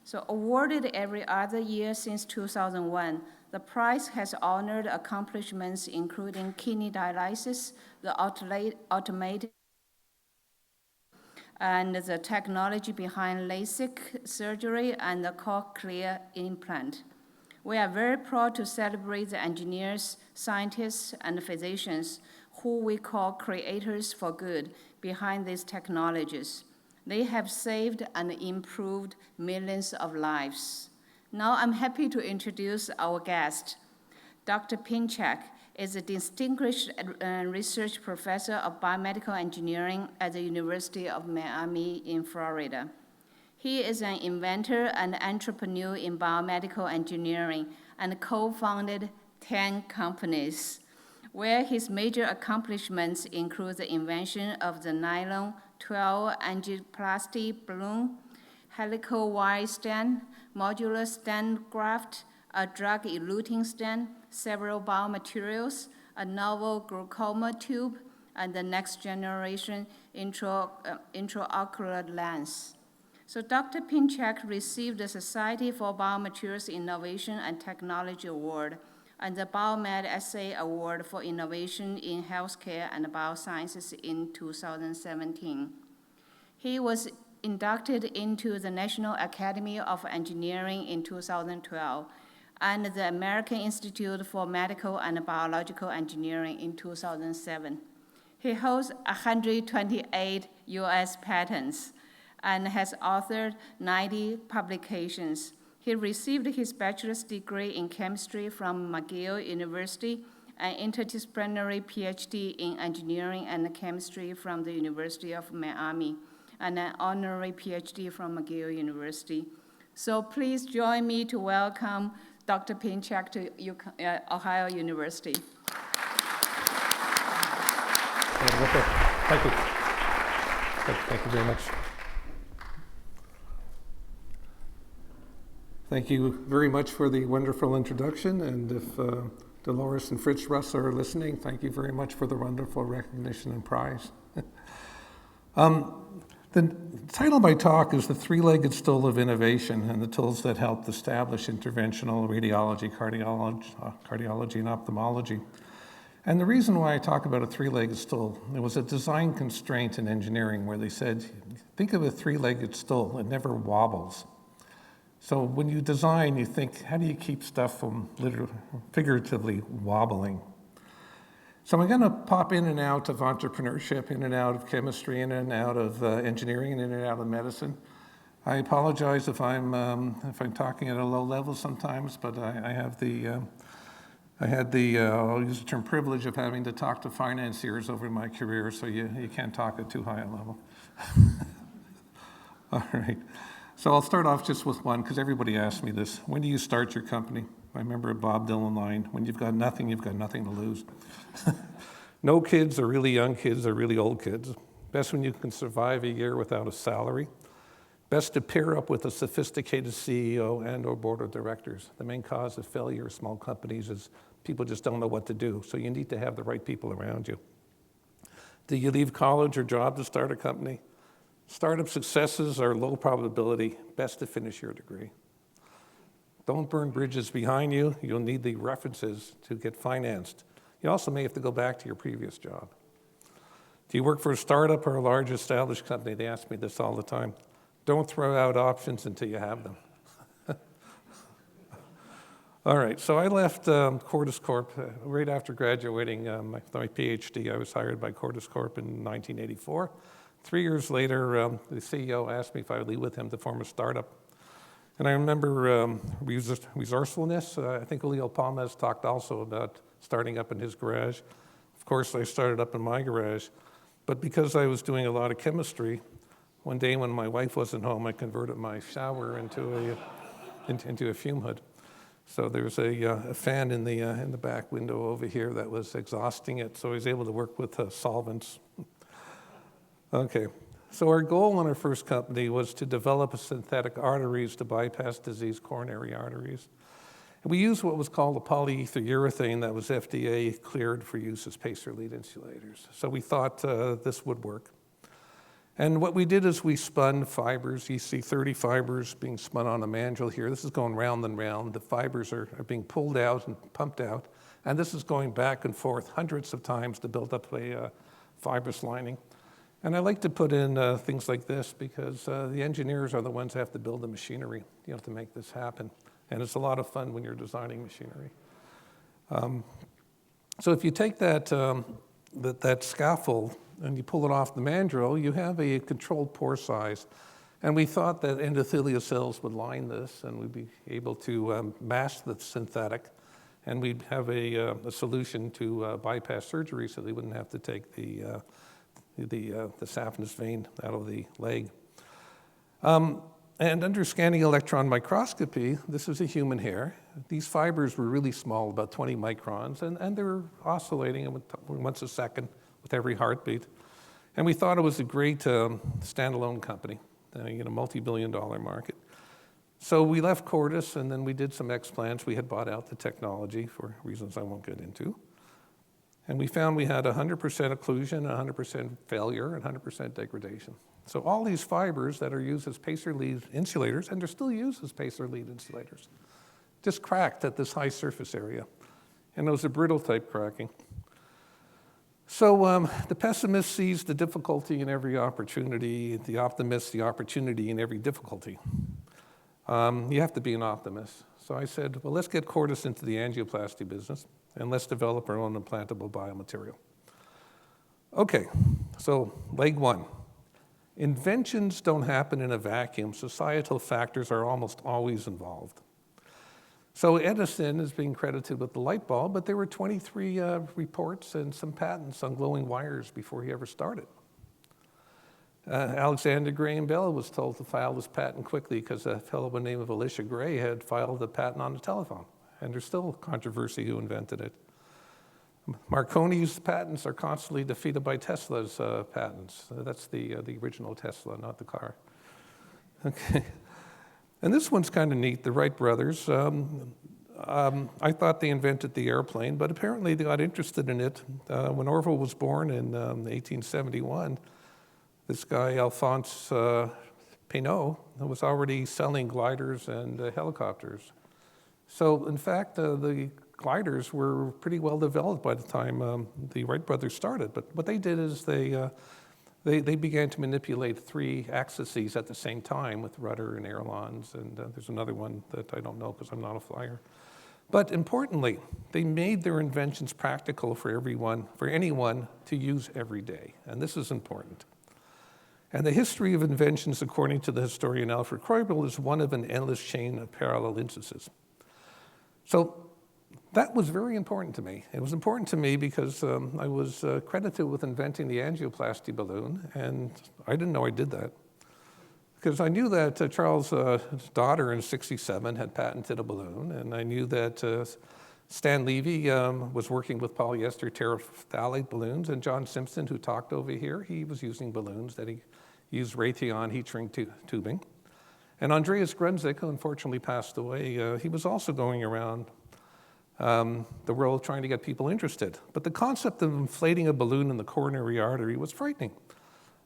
So awarded every other year since 2001, the prize has honored accomplishments including kidney dialysis, the automated and the technology behind LASIK surgery and the cochlear implant. We are very proud to celebrate the engineers, scientists, and physicians who we call creators for good behind these technologies. They have saved and improved millions of lives. Now I'm happy to introduce our guest. Dr. Pinchuk is a distinguished research professor of biomedical engineering at the University of Miami in Florida. He is an inventor and entrepreneur in biomedical engineering and co-founded 10 companies, where his major accomplishments include the invention of the Nylon 12 Angioplasty balloon, helical wire stent, modular stent-graft, a drug-eluting stent, several biomaterials, a novel glaucoma tube, and the next generation intraocular lens. So Dr. Pinchuk received the Society for Biomaterials Innovation and Technology Award and the Biomed SA Award for Innovation in Healthcare and Biosciences in 2017. He was inducted into the National Academy of Engineering in 2012 and the American Institute for Medical and Biological Engineering in 2007. He holds 128 US patents and has authored 90 publications. He received his bachelor's degree in chemistry from McGill University, an interdisciplinary PhD in engineering and chemistry from the University of Miami, and an honorary PhD from McGill University. So please join me to welcome Dr. Pinchuk to Ohio University. Thank you. Thank you very much. Thank you very much for the wonderful introduction, and if Dolores and Fritz Russ are listening, thank you very much for the wonderful recognition and prize. The title of my talk is The Three-Legged Stool of Innovation and the Tools That Helped Establish Interventional Radiology, Cardiology, and Ophthalmology. And the reason why I talk about a three-legged stool, there was a design constraint in engineering where they said, think of a three-legged stool, it never wobbles. So when you design, you think, how do you keep stuff from figuratively wobbling? So I'm going to pop in and out of entrepreneurship, in and out of chemistry, in and out of engineering, and in and out of medicine. I apologize if I'm talking at a low level sometimes, but I had the I'll use the term privilege of having to talk to financiers over my career, so you can't talk at too high a level. All right. So I'll start off just with one, because everybody asks me this. When do you start your company? I remember a Bob Dylan line, when you've got nothing to lose. No kids or really young kids or really old kids. Best when you can survive a year without a salary. Best to pair up with a sophisticated CEO and or board of directors. The main cause of failure of small companies is people just don't know what to do, so you need to have the right people around you. Do you leave college or job to start a company? Startup successes are low probability, best to finish your degree. Don't burn bridges behind you. You'll need the references to get financed. You also may have to go back to your previous job. Do you work for a startup or a large established company? They ask me this all the time. Don't throw out options until you have them. All right, so I left Cordis Corp right after graduating my PhD. I was hired by Cordis Corp in 1984. 3 years later, the CEO asked me if I would leave with him to form a startup. And I remember resourcefulness. I think Julio Palmaz talked also about starting up in his garage. Of course, I started up in my garage. But because I was doing a lot of chemistry, one day when my wife wasn't home, I converted my shower into a fume hood. So there's a fan in the back window over here that was exhausting it. So I was able to work with solvents. Okay, so our goal in our first company was to develop synthetic arteries to bypass diseased coronary arteries. And we used what was called a polyetherurethane that was FDA cleared for use as pacer lead insulators. So we thought this would work. And what we did is we spun fibers. You see 30 fibers being spun on a mandrel here. This is going round and round. The fibers are being pulled out and pumped out. And this is going back and forth hundreds of times to build up a fibrous lining. And I like to put in things like this because the engineers are the ones that have to build the machinery, to make this happen. And it's a lot of fun when you're designing machinery. So if you take that scaffold and you pull it off the mandrel, you have a controlled pore size. And we thought that endothelial cells would line this and we'd be able to mask the synthetic, and we'd have a solution to bypass surgery so they wouldn't have to take the saphenous vein out of the leg. And under scanning electron microscopy, this is a human hair. These fibers were really small, about 20 microns, and they were oscillating once a second with every heartbeat. And we thought it was a great standalone company, multi-billion-dollar market. So we left Cordis, and then we did some explants. We had bought out the technology for reasons I won't get into. And we found we had 100% occlusion, 100% failure, and 100% degradation. So all these fibers that are used as pacer lead insulators, and they're still used as pacer lead insulators, just cracked at this high surface area. And it was a brittle type cracking. So the pessimist sees the difficulty in every opportunity, the optimist the opportunity in every difficulty. You have to be an optimist. So I said, well, let's get Cordis into the angioplasty business, and let's develop our own implantable biomaterial. Okay, so leg one. Inventions don't happen in a vacuum. Societal factors are almost always involved. So Edison is being credited with the light bulb, but there were 23 reports and some patents on glowing wires before he ever started. Alexander Graham Bell was told to file this patent quickly because a fellow by the name of Elisha Gray had filed the patent on the telephone, and there's still controversy who invented it. Marconi's patents are constantly defeated by Tesla's patents. That's the original Tesla, not the car. Okay. And this one's kind of neat, the Wright brothers. I thought they invented the airplane, but apparently they got interested in it. When Orville was born in 1871, this guy, Alphonse Pénaud, was already selling gliders and helicopters. So in fact, the gliders were pretty well developed by the time the Wright brothers started. But what they did is they began to manipulate 3 axes at the same time with rudder and ailerons, and there's another one that I don't know because I'm not a flyer. But importantly, they made their inventions practical for anyone to use every day, and this is important. And the history of inventions, according to the historian Alfred Kreubel, is one of an endless chain of parallel instances. So that was very important to me. It was important to me because I was credited with inventing the angioplasty balloon, and I didn't know I did that. Because I knew that Charles' daughter in '67 had patented a balloon, and I knew that Stan Levy was working with polyester terephthalate balloons, and John Simpson, who talked over here, he was using balloons that he used Raytheon heat shrink tubing. And Andreas Grunzig, who unfortunately passed away, he was also going around the world trying to get people interested. But the concept of inflating a balloon in the coronary artery was frightening.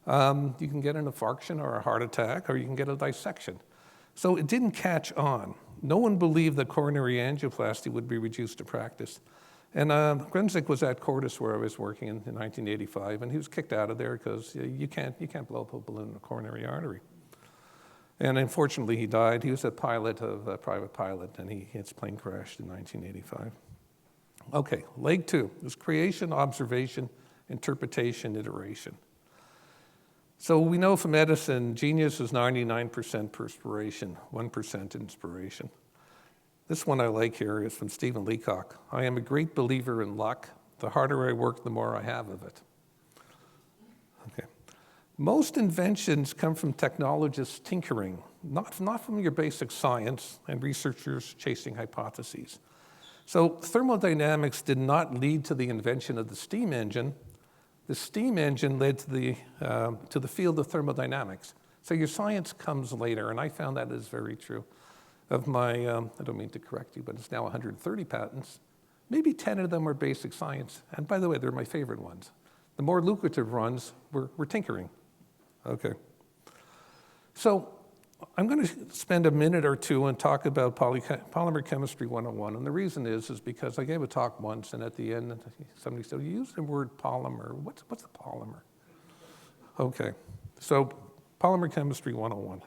You can get an infarction or a heart attack, or you can get a dissection. So it didn't catch on. No one believed that coronary angioplasty would be reduced to practice. And Grunzig was at Cordis where I was working in 1985, and he was kicked out of there because you can't blow up a balloon in a coronary artery. And unfortunately, he died. He was a pilot of a private pilot, and his plane crashed in 1985. Okay, leg 2 is creation, observation, interpretation, iteration. So we know from Edison, genius is 99% perspiration, 1% inspiration. This one I like here is from Stephen Leacock. I am a great believer in luck. The harder I work, the more I have of it. Okay. Most inventions come from technologists tinkering, not from your basic science and researchers chasing hypotheses. So thermodynamics did not lead to the invention of the steam engine. The steam engine led to the field of thermodynamics. So your science comes later, and I found that is very true. Of my, I don't mean to correct you, but it's now 130 patents. Maybe 10 of them are basic science. And by the way, they're my favorite ones. The more lucrative ones, we're tinkering. Okay. So I'm going to spend a minute or two and talk about Polymer Chemistry 101. And the reason is because I gave a talk once, and at the end, somebody said, you used the word polymer. What's a polymer? Okay. So Polymer Chemistry 101.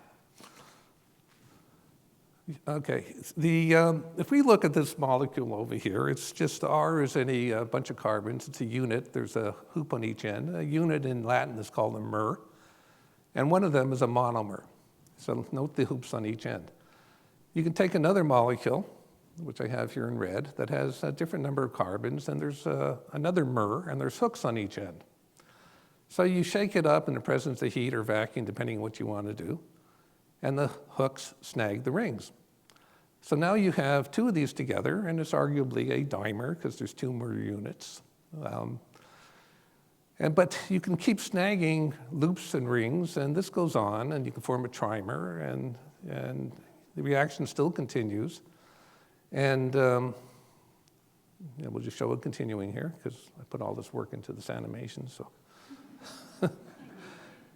Okay, if we look at this molecule over here, it's just R is any bunch of carbons. It's a unit. There's a hoop on each end. A unit in Latin is called a mer, and one of them is a monomer. So note the hoops on each end. You can take another molecule, which I have here in red, that has a different number of carbons, and there's another mer, and there's hooks on each end. So you shake it up in the presence of heat or vacuum, depending on what you want to do, and the hooks snag the rings. So now you have two of these together, and it's arguably a dimer because there's two mer units. But you can keep snagging loops and rings, and this goes on, and you can form a trimer, and the reaction still continues. And we'll just show it continuing here because I put all this work into this animation. So,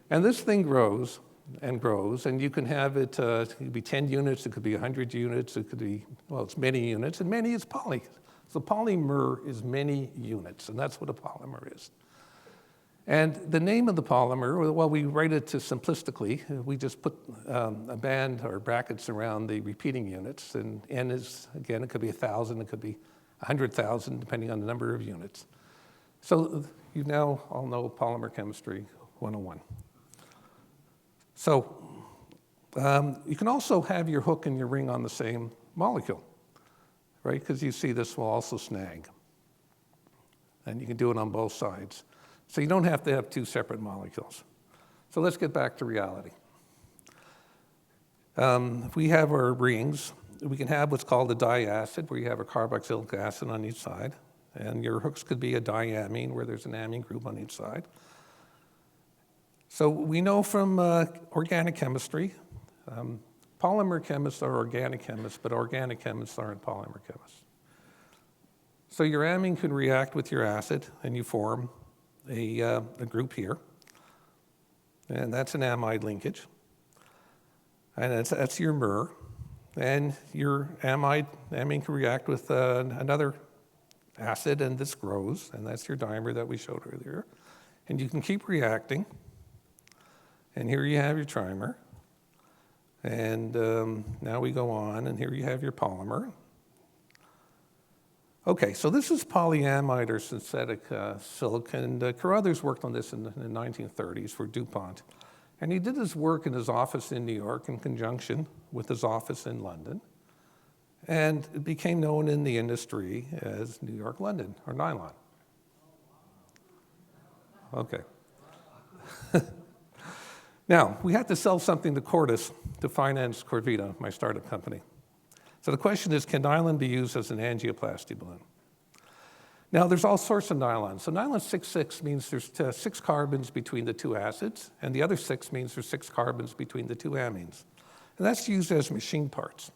and this thing grows and grows, and you can have it, it could be 10 units, it could be 100 units, it could be, well, it's many units, and many is poly. So polymer is many units, and that's what a polymer is. And the name of the polymer, well, we write it to simplistically. We just put a band or brackets around the repeating units, and N is, again, it could be 1,000, it could be 100,000, depending on the number of units. So you now all know Polymer Chemistry 101. So you can also have your hook and your ring on the same molecule, right? Because you see this will also snag. And you can do it on both sides. So you don't have to have two separate molecules. So let's get back to reality. If we have our rings, we can have what's called a diacid, where you have a carboxylic acid on each side. And your hooks could be a diamine, where there's an amine group on each side. So we know from organic chemistry, polymer chemists are organic chemists, but organic chemists aren't polymer chemists. So your amine can react with your acid, and you form a group here. And that's an amide linkage. And that's your mer. And your amine can react with another acid, and this grows, and that's your dimer that we showed earlier. And you can keep reacting. And here you have your trimer. And now we go on, and here you have your polymer. Okay, so this is polyamide or synthetic silicon. Carruthers worked on this in the 1930s for DuPont. And he did his work in his office in New York in conjunction with his office in London. And it became known in the industry as New York London, or Nylon. Okay. Now, we had to sell something to Cordis to finance Corvita, my startup company. So the question is, can nylon be used as an angioplasty balloon? Now, there's all sorts of nylon. So nylon 6,6 means there's 6 carbons between the two acids, and the other 6 means there's 6 carbons between the two amines. And that's used as machine parts.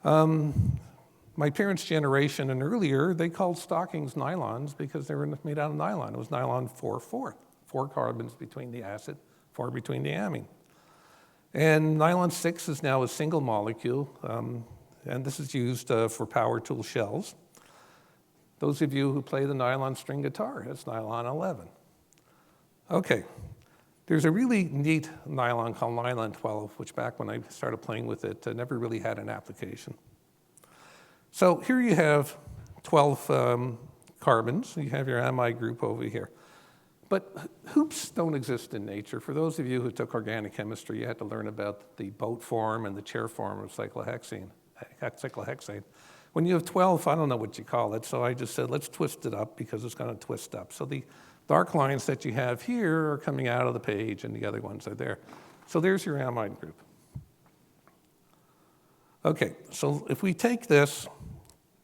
My parents' generation and earlier, they called stockings nylons because they were made out of nylon. It was nylon 4,4, 4 carbons between the acid, 4 between the amine. And nylon 6 is now a single molecule, and this is used for power tool shells. Those of you who play the nylon string guitar, it's nylon 11. Okay, there's a really neat nylon called nylon 12, which back when I started playing with it, never really had an application. So here you have 12 carbons. You have your amide group over here. But hoops don't exist in nature. For those of you who took organic chemistry, you had to learn about the boat form and the chair form of cyclohexane. When you have 12, I don't know what you call it, so I just said, let's twist it up because it's going to twist up. So the dark lines that you have here are coming out of the page, and the other ones are there. So there's your amide group. Okay, so if we take this,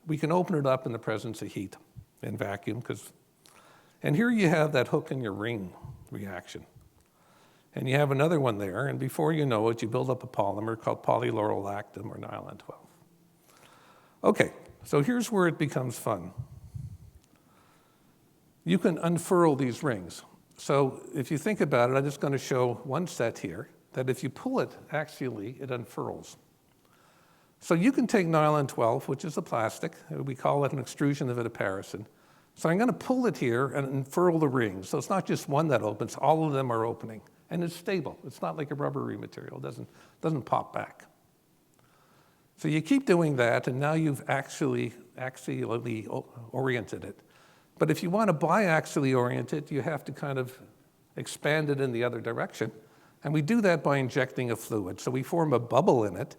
we can open it up in the presence of heat and vacuum, and here you have that hook and your ring reaction. And you have another one there, and before you know it, you build up a polymer called polylauryllactam, or nylon 12. Okay, so here's where it becomes fun. You can unfurl these rings. So if you think about it, I'm just going to show one set here, that if you pull it axially, it unfurls. So you can take nylon 12, which is a plastic. We call it an extrusion of a. So I'm going to pull it here and unfurl the rings. So it's not just one that opens, all of them are opening. And it's stable. It's not like a rubbery material. It doesn't pop back. So you keep doing that, and now you've axially oriented it. But if you want to biaxially orient it, you have to kind of expand it in the other direction. And we do that by injecting a fluid. So we form a bubble in it,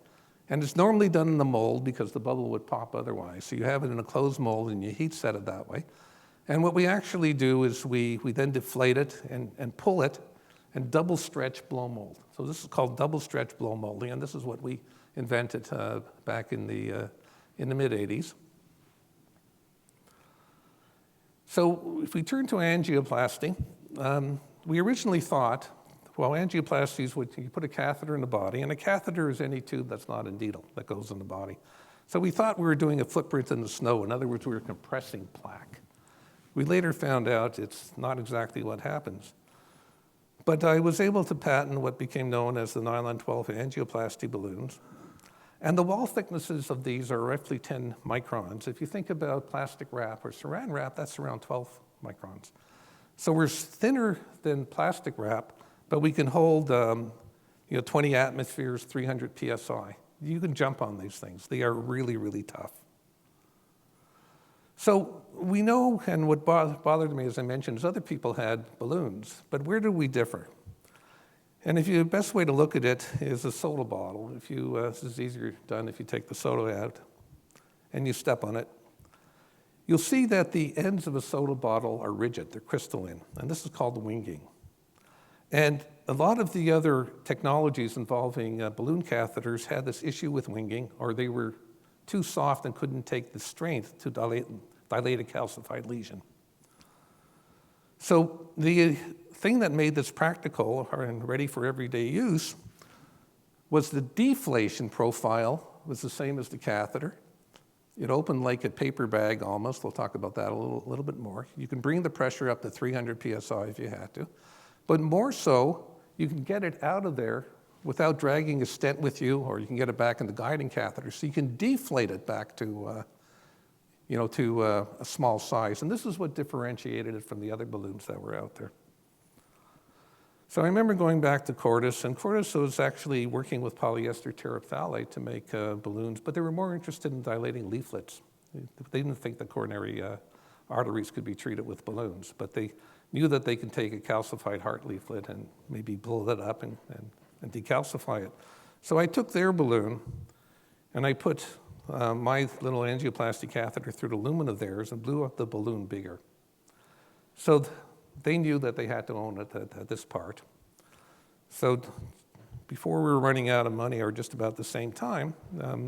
and it's normally done in the mold because the bubble would pop otherwise. So you have it in a closed mold, and you heat set it that way. And what we actually do is we then deflate it and pull it and double stretch blow mold. So this is called double stretch blow molding, and this is what we invented back in the mid-'80s. So if we turn to angioplasty, we originally thought, well, angioplasty is what you put a catheter in the body, and a catheter is any tube that's not a needle that goes in the body. So we thought we were doing a footprint in the snow. In other words, we were compressing plaque. We later found out it's not exactly what happens. But I was able to patent what became known as the nylon 12 angioplasty balloons. And the wall thicknesses of these are roughly 10 microns. If you think about plastic wrap or saran wrap, that's around 12 microns. So we're thinner than plastic wrap, but we can hold 20 atmospheres, 300 psi. You can jump on these things. They are really, really tough. So we know, and what bothered me, as I mentioned, is other people had balloons, but where do we differ? And the best way to look at it is a soda bottle. This is easier done if you take the soda out and you step on it. You'll see that the ends of a soda bottle are rigid, they're crystalline, and this is called winging. And a lot of the other technologies involving balloon catheters had this issue with winging, or they were too soft and couldn't take the strength to dilate a calcified lesion. So the thing that made this practical and ready for everyday use was the deflation profile was the same as the catheter. It opened like a paper bag almost. We'll talk about that a little bit more. You can bring the pressure up to 300 psi if you had to. But more so, you can get it out of there without dragging a stent with you, or you can get it back in the guiding catheter. So you can deflate it back to a small size. And this is what differentiated it from the other balloons that were out there. So I remember going back to Cordis, and Cordis was actually working with polyester terephthalate to make balloons, but they were more interested in dilating leaflets. They didn't think the coronary arteries could be treated with balloons, but they knew that they could take a calcified heart leaflet and maybe blow that up and decalcify it. So I took their balloon, and I put my little angioplasty catheter through the lumen of theirs and blew up the balloon bigger. So they knew that they had to own it at this part. So before we were running out of money, or just about the same time,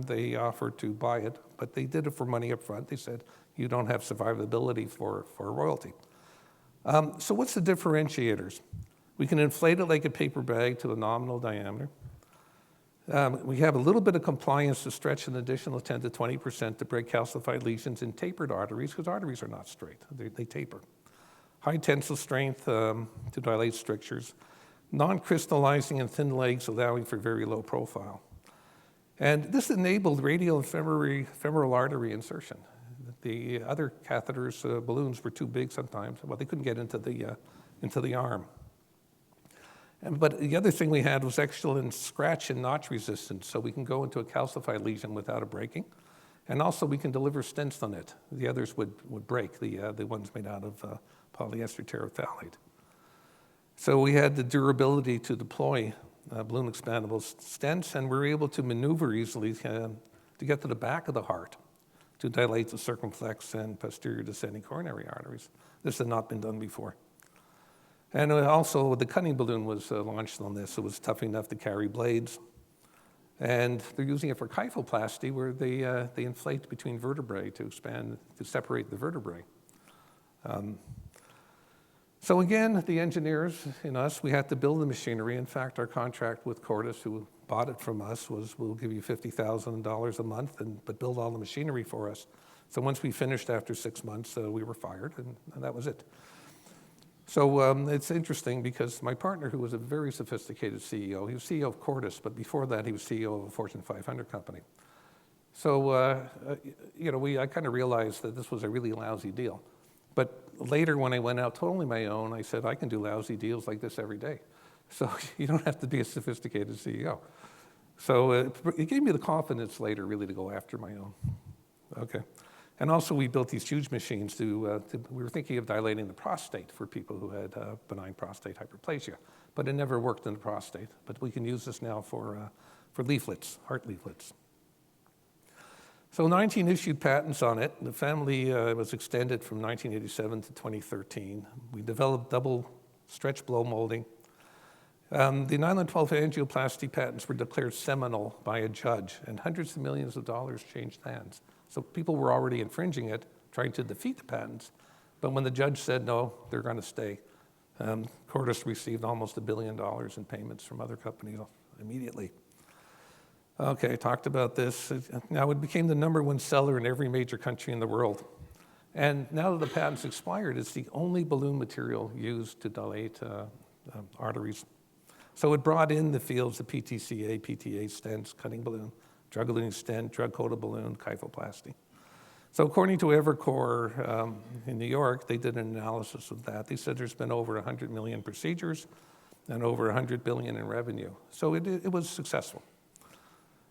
they offered to buy it, but they did it for money up front. They said, you don't have survivability for royalty. So what's the differentiators? We can inflate it like a paper bag to a nominal diameter. We have a little bit of compliance to stretch an additional 10 to 20% to break calcified lesions in tapered arteries, because arteries are not straight, they taper. High tensile strength to dilate strictures. Non-crystallizing and thin legs, allowing for very low profile. And this enabled radial and femoral artery insertion. The other catheters, balloons, were too big sometimes. Well, they couldn't get into the arm. But the other thing we had was excellent scratch and notch resistance, so we can go into a calcified lesion without a breaking. And also we can deliver stents on it. The others would break, the ones made out of polyester terephthalate. So we had the durability to deploy balloon expandable stents, and we were able to maneuver easily to get to the back of the heart to dilate the circumflex and posterior descending coronary arteries. This had not been done before. And also the cutting balloon was launched on this. It was tough enough to carry blades. And they're using it for kyphoplasty, where they inflate between vertebrae to expand, to separate the vertebrae. So again, the engineers in us, we had to build the machinery. In fact, our contract with Cordis, who bought it from us, was we'll give you $50,000 a month, but build all the machinery for us. So once we finished after 6 months, we were fired, and that was it. So it's interesting because my partner, who was a very sophisticated CEO, he was CEO of Cordis, but before that he was CEO of a Fortune 500 company. So, I kind of realized that this was a really lousy deal. But later when I went out totally my own, I said, I can do lousy deals like this every day. So you don't have to be a sophisticated CEO. So it gave me the confidence later really to go after my own. Okay. And also we built these huge machines we were thinking of dilating the prostate for people who had benign prostate hyperplasia, but it never worked in the prostate. But we can use this now for leaflets, heart leaflets. So 19 issued patents on it. The family was extended from 1987 to 2013. We developed double stretch blow molding. The Nylon 12 angioplasty patents were declared seminal by a judge, and hundreds of millions of dollars changed hands. So people were already infringing it, trying to defeat the patents. But when the judge said, no, they're going to stay, Cordis received almost $1 billion in payments from other companies immediately. Okay, I talked about this. Now it became the #1 seller in every major country in the world. And now that the patent's expired, it's the only balloon material used to dilate arteries. So it brought in the fields of PTCA, PTA stents, cutting balloon, drug-eluting stent, drug-coated balloon, kyphoplasty. So according to Evercore in New York, they did an analysis of that. They said there's been over 100 million procedures and over 100 billion in revenue. So it was successful.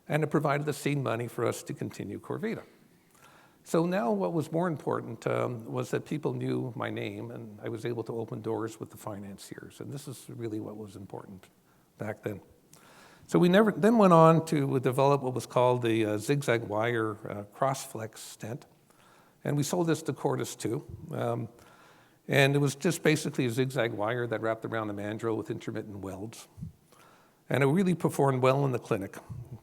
And it provided the seed money for us to continue Corvida. So now what was more important was that people knew my name, and I was able to open doors with the financiers. And this is really what was important back then. So we then went on to develop what was called the zigzag wire cross-flex stent. And we sold this to Cordis too. And it was just basically a zigzag wire that wrapped around the mandrel with intermittent welds. And it really performed well in the clinic.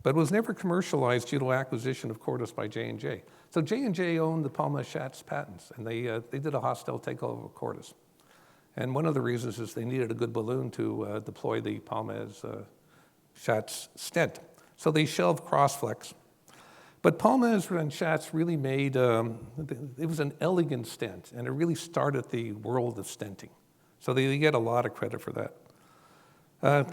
But it was never commercialized due to acquisition of Cordis by J&J. So J&J owned the Palmaz Schatz patents, and they did a hostile takeover of Cordis. And one of the reasons is they needed a good balloon to deploy the Palmaz Schatz stent. So they shelved Crossflex. But Palmaz and Schatz really made, it was an elegant stent, and it really started the world of stenting. So they get a lot of credit for that.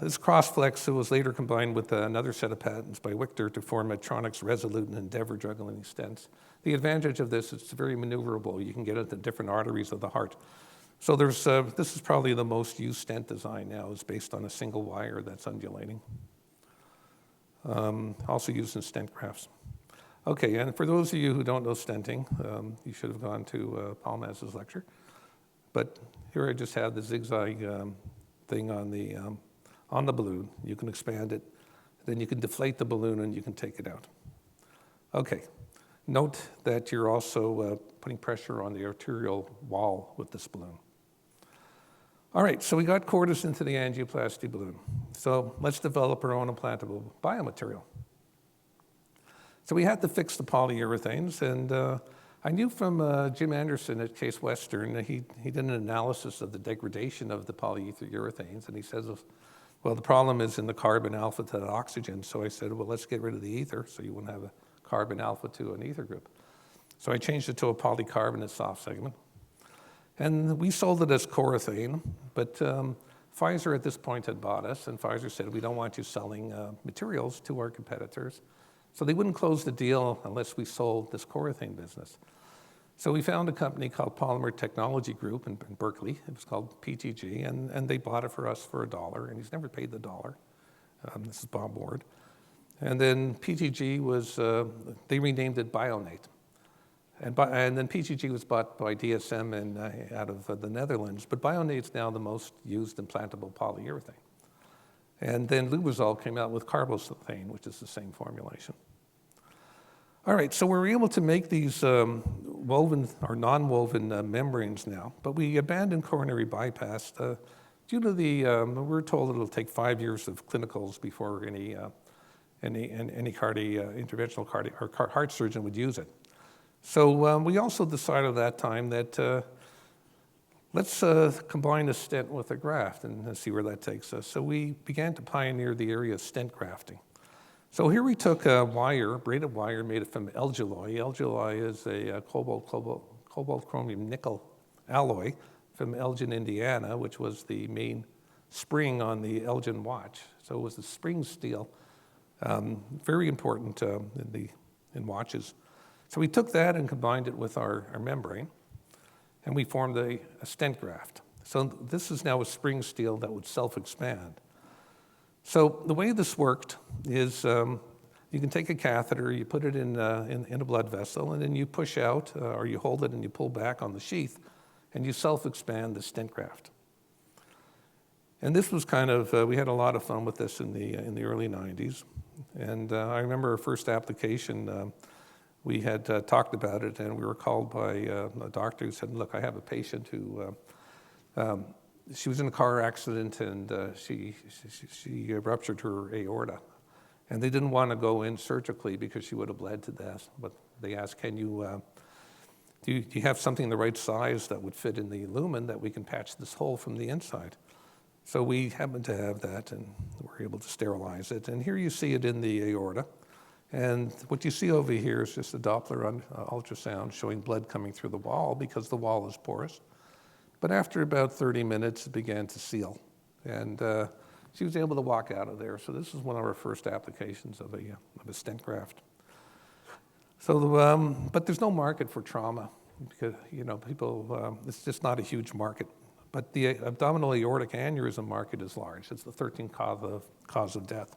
This Crossflex was later combined with another set of patents by Victor to form Medtronic's Resolute and Endeavor drug-eluting stents. The advantage of this is it's very maneuverable. You can get it to different arteries of the heart. So this is probably the most used stent design now. It's based on a single wire that's undulating. Also used in stent grafts. Okay, and for those of you who don't know stenting, you should have gone to Palmaz's lecture. But here I just have the zigzag thing on the balloon. You can expand it, then you can deflate the balloon and you can take it out. Okay, note that you're also putting pressure on the arterial wall with this balloon. All right, so we got Cordis into the angioplasty balloon. So let's develop our own implantable biomaterial. So we had to fix the polyurethanes, and I knew from Jim Anderson at Case Western, he did an analysis of the degradation of the polyurethanes, and he says, well, the problem is in the carbon alpha to the oxygen. So I said, well, let's get rid of the ether so you wouldn't have a carbon alpha to an ether group. So I changed it to a polycarbonate soft segment. And we sold it as Corethane, but Pfizer at this point had bought us, and Pfizer said, we don't want you selling materials to our competitors. So they wouldn't close the deal unless we sold this Corethane business. So we found a company called Polymer Technology Group in Berkeley. It was called PTG, and they bought it for us for $1, and he's never paid the $1. This is Bob Ward. And then PTG they renamed it Bionate. And then PTG was bought by DSM out of the Netherlands, but Bionate's now the most used implantable polyurethane. And then Lubrizol came out with carboxylane, which is the same formulation. All right, so we're able to make these woven or non-woven membranes now, but we abandoned coronary bypass due to we're told it'll take 5 years of clinicals before any interventional heart surgeon would use it. So we also decided at that time that let's combine a stent with a graft and see where that takes us. So we began to pioneer the area of stent grafting. So here we took a wire, braided wire made from alloy. Alloy is a cobalt chromium nickel alloy, from Elgin, Indiana, which was the main spring on the Elgin watch. So it was the spring steel, very important in watches. So we took that and combined it with our membrane, and we formed a stent graft. So this is now a spring steel that would self-expand. So the way this worked is you can take a catheter, you put it in a blood vessel, and then you push out, or you hold it and you pull back on the sheath, and you self-expand the stent graft. And this was kind of, we had a lot of fun with this in the early 90s. And I remember our first application, we had talked about it, and we were called by a doctor who said, look, I have a patient who, she was in a car accident, and she ruptured her aorta. And they didn't want to go in surgically because she would have bled to death. But they asked, can you, do you have something the right size that would fit in the lumen that we can patch this hole from the inside? So we happened to have that, and we're able to sterilize it. And here you see it in the aorta. And what you see over here is just a Doppler ultrasound showing blood coming through the wall because the wall is porous. But after about 30 minutes, it began to seal. And she was able to walk out of there. So this is one of our first applications of a stent graft. So, but there's no market for trauma because, people, it's just not a huge market. But the abdominal aortic aneurysm market is large. It's the 13th cause of death.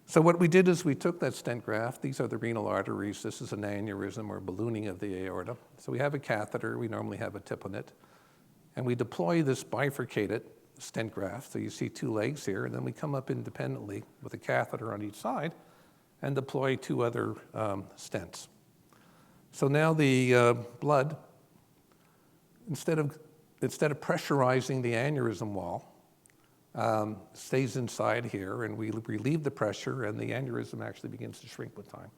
So what we did is we took that stent graft. These are the renal arteries. This is an aneurysm or ballooning of the aorta. So we have a catheter. We normally have a tip on it. And we deploy this bifurcated stent graft. So you see two legs here. And then we come up independently with a catheter on each side and deploy two other stents. So now the blood, instead of pressurizing the aneurysm wall, stays inside here, and we relieve the pressure, and the aneurysm actually begins to shrink with time.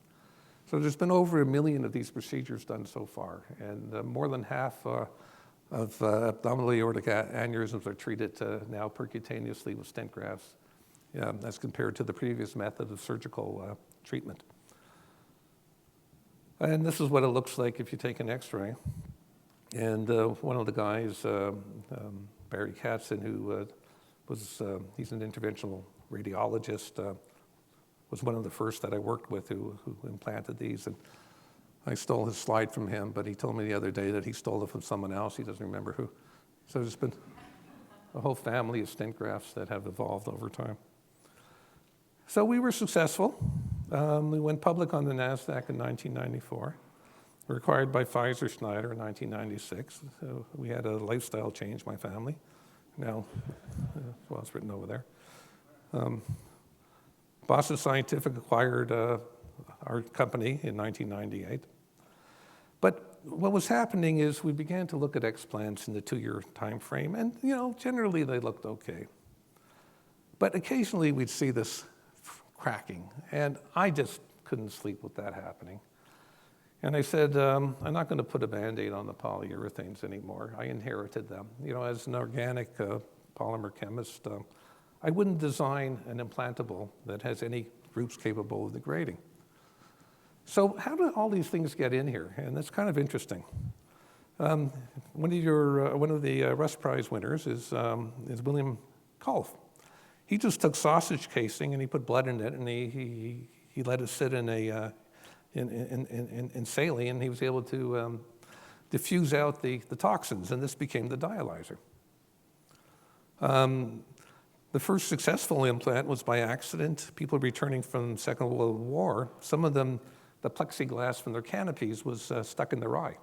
So there's been over 1 million of these procedures done so far, and more than half of abdominal aortic aneurysms are treated now percutaneously with stent grafts, as compared to the previous method of surgical treatment. And this is what it looks like if you take an X-ray. And one of the guys, Barry Katzen, who he's an interventional radiologist, was one of the first that I worked with who implanted these. And I stole his slide from him, but he told me the other day that he stole it from someone else. He doesn't remember who. So there's been a whole family of stent grafts that have evolved over time. So we were successful. We went public on the NASDAQ in 1994. We were acquired by Pfizer Schneider in 1996. So we had a lifestyle change, my family. Now, well, it's written over there. Boston Scientific acquired our company in 1998. But what was happening is we began to look at explants in the 2-year time frame, and generally they looked okay. But occasionally we'd see this cracking, and I just couldn't sleep with that happening. And I said, I'm not going to put a Band-Aid on the polyurethanes anymore. I inherited them. As an organic polymer chemist, I wouldn't design an implantable that has any groups capable of degrading. So how do all these things get in here? And that's kind of interesting. One of the Russ Prize winners is William Kolff. He just took sausage casing and he put blood in it, and he let it sit in saline, and he was able to diffuse out the toxins, and this became the dialyzer. The first successful implant was by accident. People returning from the Second World War, some of them, the plexiglass from their canopies was stuck in their eye.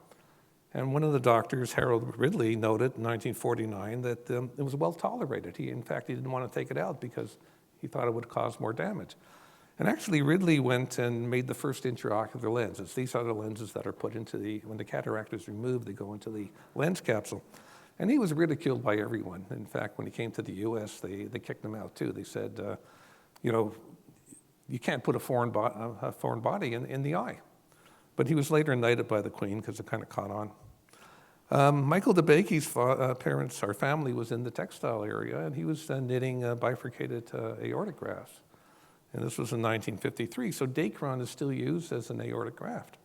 And one of the doctors, Harold Ridley, noted in 1949 that it was well tolerated. In fact, he didn't want to take it out because he thought it would cause more damage. And actually, Ridley went and made the first intraocular lenses. These are the lenses that are put into when the cataract is removed, they go into the lens capsule. And he was ridiculed by everyone. In fact, when he came to the US, they kicked him out too. They said, you can't put a foreign body in the eye. But he was later knighted by the Queen because it kind of caught on. Michael DeBakey's parents, our family, was in the textile area, and he was knitting bifurcated aortic grafts. And this was in 1953. So Dacron is still used as an aortic graft.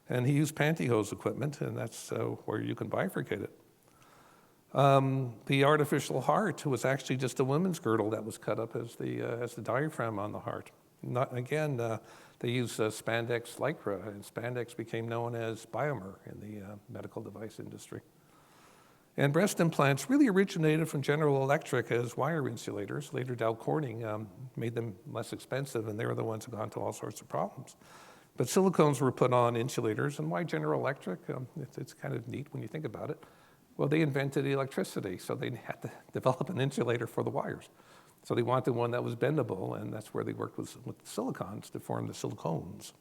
And he used pantyhose equipment, and that's where you can bifurcate it. The artificial heart was actually just a women's girdle that was cut up as the diaphragm on the heart. They used spandex lycra, and spandex became known as Biomer in the medical device industry. And breast implants really originated from General Electric as wire insulators. Later, Dow Corning made them less expensive, and they were the ones who got into all sorts of problems. But silicones were put on insulators, and why General Electric? It's kind of neat when you think about it. Well, they invented electricity, so they had to develop an insulator for the wires. So they wanted one that was bendable, and that's where they worked with silicons to form the silicones.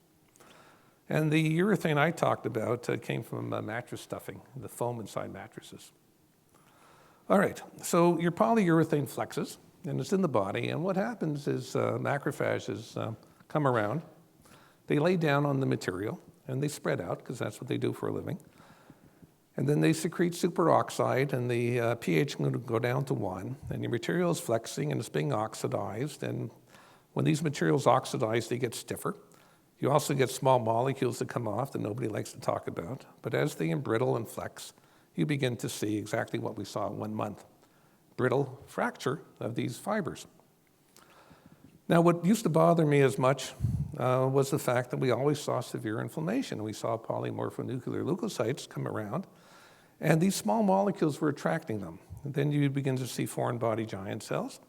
And the urethane I talked about came from mattress stuffing, the foam inside mattresses. All right, so your polyurethane flexes, and it's in the body, and what happens is macrophages come around, they lay down on the material, and they spread out, because that's what they do for a living. And then they secrete superoxide, and the pH can go down to 1, and your material is flexing, and it's being oxidized, and when these materials oxidize, they get stiffer. You also get small molecules that come off that nobody likes to talk about, but as they embrittle and flex, you begin to see exactly what we saw in 1 month, brittle fracture of these fibers. Now, what used to bother me as much was the fact that we always saw severe inflammation. We saw polymorphonuclear leukocytes come around, and these small molecules were attracting them. And then you begin to see foreign body giant cells,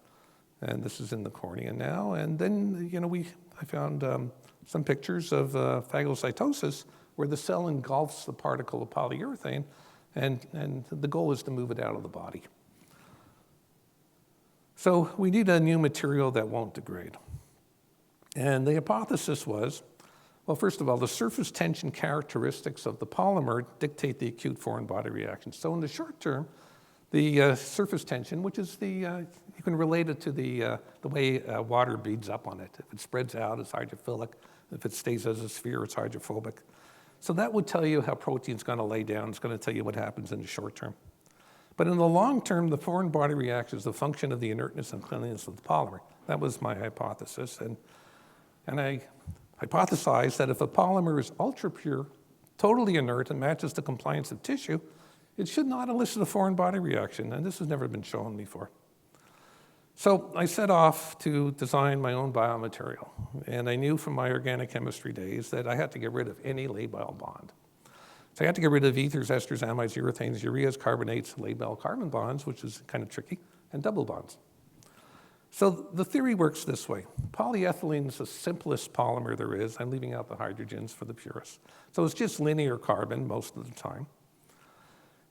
and this is in the cornea now. And then, I found some pictures of phagocytosis where the cell engulfs the particle of polyurethane, and the goal is to move it out of the body. So we need a new material that won't degrade. And the hypothesis was, well, first of all, the surface tension characteristics of the polymer dictate the acute foreign body reaction. So in the short term, the surface tension, which is you can relate it to the way water beads up on it. If it spreads out, it's hydrophilic. If it stays as a sphere, it's hydrophobic. So that would tell you how protein's going to lay down. It's going to tell you what happens in the short term. But in the long term, the foreign body reaction is the function of the inertness and cleanliness of the polymer. That was my hypothesis. And I hypothesized that if a polymer is ultra pure, totally inert, and matches the compliance of tissue, it should not elicit a foreign body reaction. And this has never been shown before. So I set off to design my own biomaterial. And I knew from my organic chemistry days that I had to get rid of any labile bond. So I had to get rid of ethers, esters, amides, urethanes, ureas, carbonates, labile carbon bonds, which is kind of tricky, and double bonds. So the theory works this way. Polyethylene is the simplest polymer there is. I'm leaving out the hydrogens for the purists. So it's just linear carbon most of the time.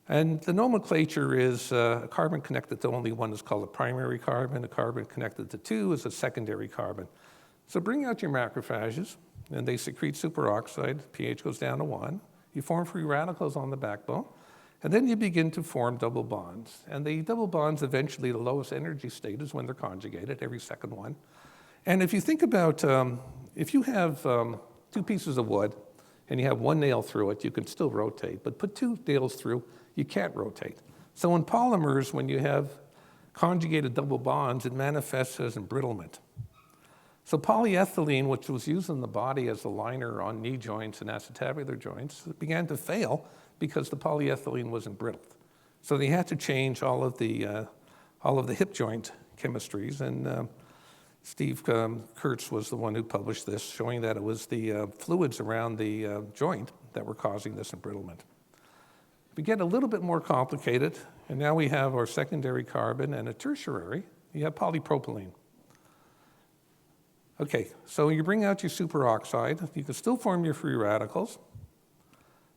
And the nomenclature is a carbon connected to only one is called a primary carbon. A carbon connected to 2 is a secondary carbon. So bring out your macrophages, and they secrete superoxide. pH goes down to 1. You form free radicals on the backbone, and then you begin to form double bonds. And the double bonds, eventually, the lowest energy state is when they're conjugated, every second one. And if you think about, if you have 2 pieces of wood, and you have 1 nail through it, you can still rotate. But put 2 nails through, you can't rotate. So in polymers, when you have conjugated double bonds, it manifests as embrittlement. So polyethylene, which was used in the body as a liner on knee joints and acetabular joints, began to fail because the polyethylene was embrittled. So they had to change all of the hip joint chemistries, and Steve Kurtz was the one who published this, showing that it was the fluids around the joint that were causing this embrittlement. We get a little bit more complicated, and now we have our secondary carbon and a tertiary. You have polypropylene. Okay, so you bring out your superoxide. You can still form your free radicals,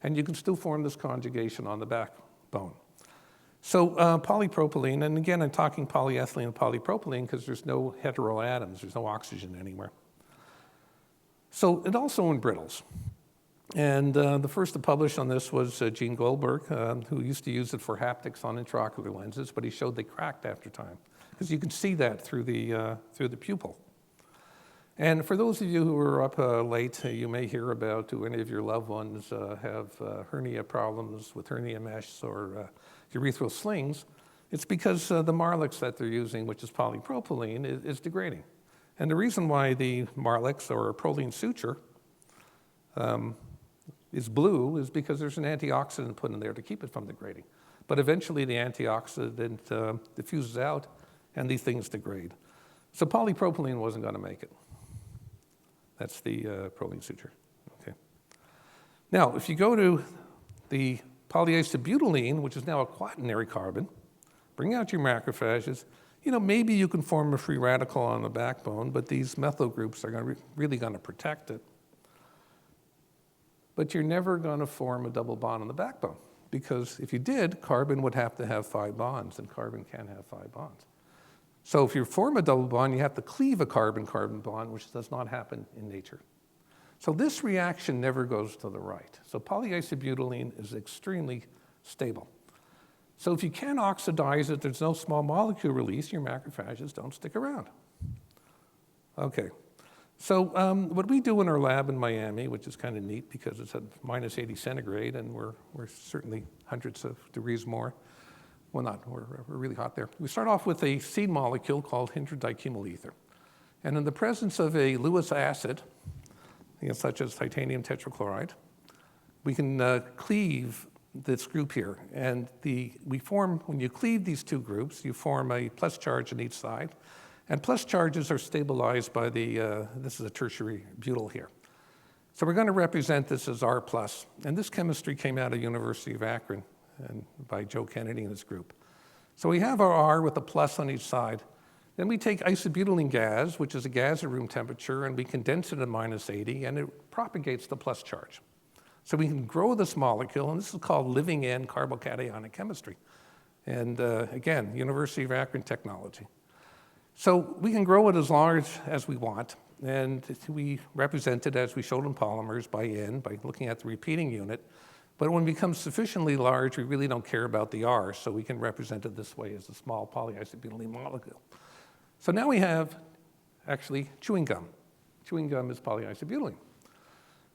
and you can still form this conjugation on the backbone. So polypropylene, and again, I'm talking polyethylene and polypropylene because there's no heteroatoms, there's no oxygen anywhere. So it also embrittles. And the first to publish on this was Gene Goldberg, who used to use it for haptics on intraocular lenses, but he showed they cracked after time, because you can see that through the pupil. And for those of you who are up late, you may hear about, do any of your loved ones have hernia problems with hernia mesh or urethral slings. It's because the Marlix that they're using, which is polypropylene, is degrading. And the reason why the Marlix or a Prolene suture is blue is because there's an antioxidant put in there to keep it from degrading. But eventually the antioxidant diffuses out and these things degrade. So polypropylene wasn't going to make it. That's the proline suture. Okay. Now, if you go to the polyisobutylene, which is now a quaternary carbon, bring out your macrophages. Maybe you can form a free radical on the backbone, but these methyl groups are really going to protect it. But you're never going to form a double bond on the backbone, because if you did, carbon would have to have 5 bonds, and carbon can't have 5 bonds. So if you form a double bond, you have to cleave a carbon-carbon bond, which does not happen in nature. So this reaction never goes to the right. So polyisobutylene is extremely stable. So if you can't oxidize it, there's no small molecule release, your macrophages don't stick around. Okay, so what we do in our lab in Miami, which is kind of neat because it's at minus 80 centigrade and we're certainly hundreds of degrees more. Well, not, we're really hot there. We start off with a seed molecule called hydrodicumyl ether. And in the presence of a Lewis acid, such as titanium tetrachloride, we can cleave this group here. And when you cleave these two groups, you form a plus charge on each side. And plus charges are stabilized by this is a tertiary butyl here. So we're going to represent this as R+. And this chemistry came out of University of Akron and by Joe Kennedy and his group. So we have our R with a plus on each side. Then we take isobutylene gas, which is a gas at room temperature, and we condense it at minus 80, and it propagates the plus charge. So we can grow this molecule, and this is called living-in carbocationic chemistry. And again, University of Akron technology. So we can grow it as large as we want, and we represent it as we showed in polymers by looking at the repeating unit. But when it becomes sufficiently large, we really don't care about the R, so we can represent it this way as a small polyisobutylene molecule. So now we have, actually, chewing gum. Chewing gum is polyisobutylene.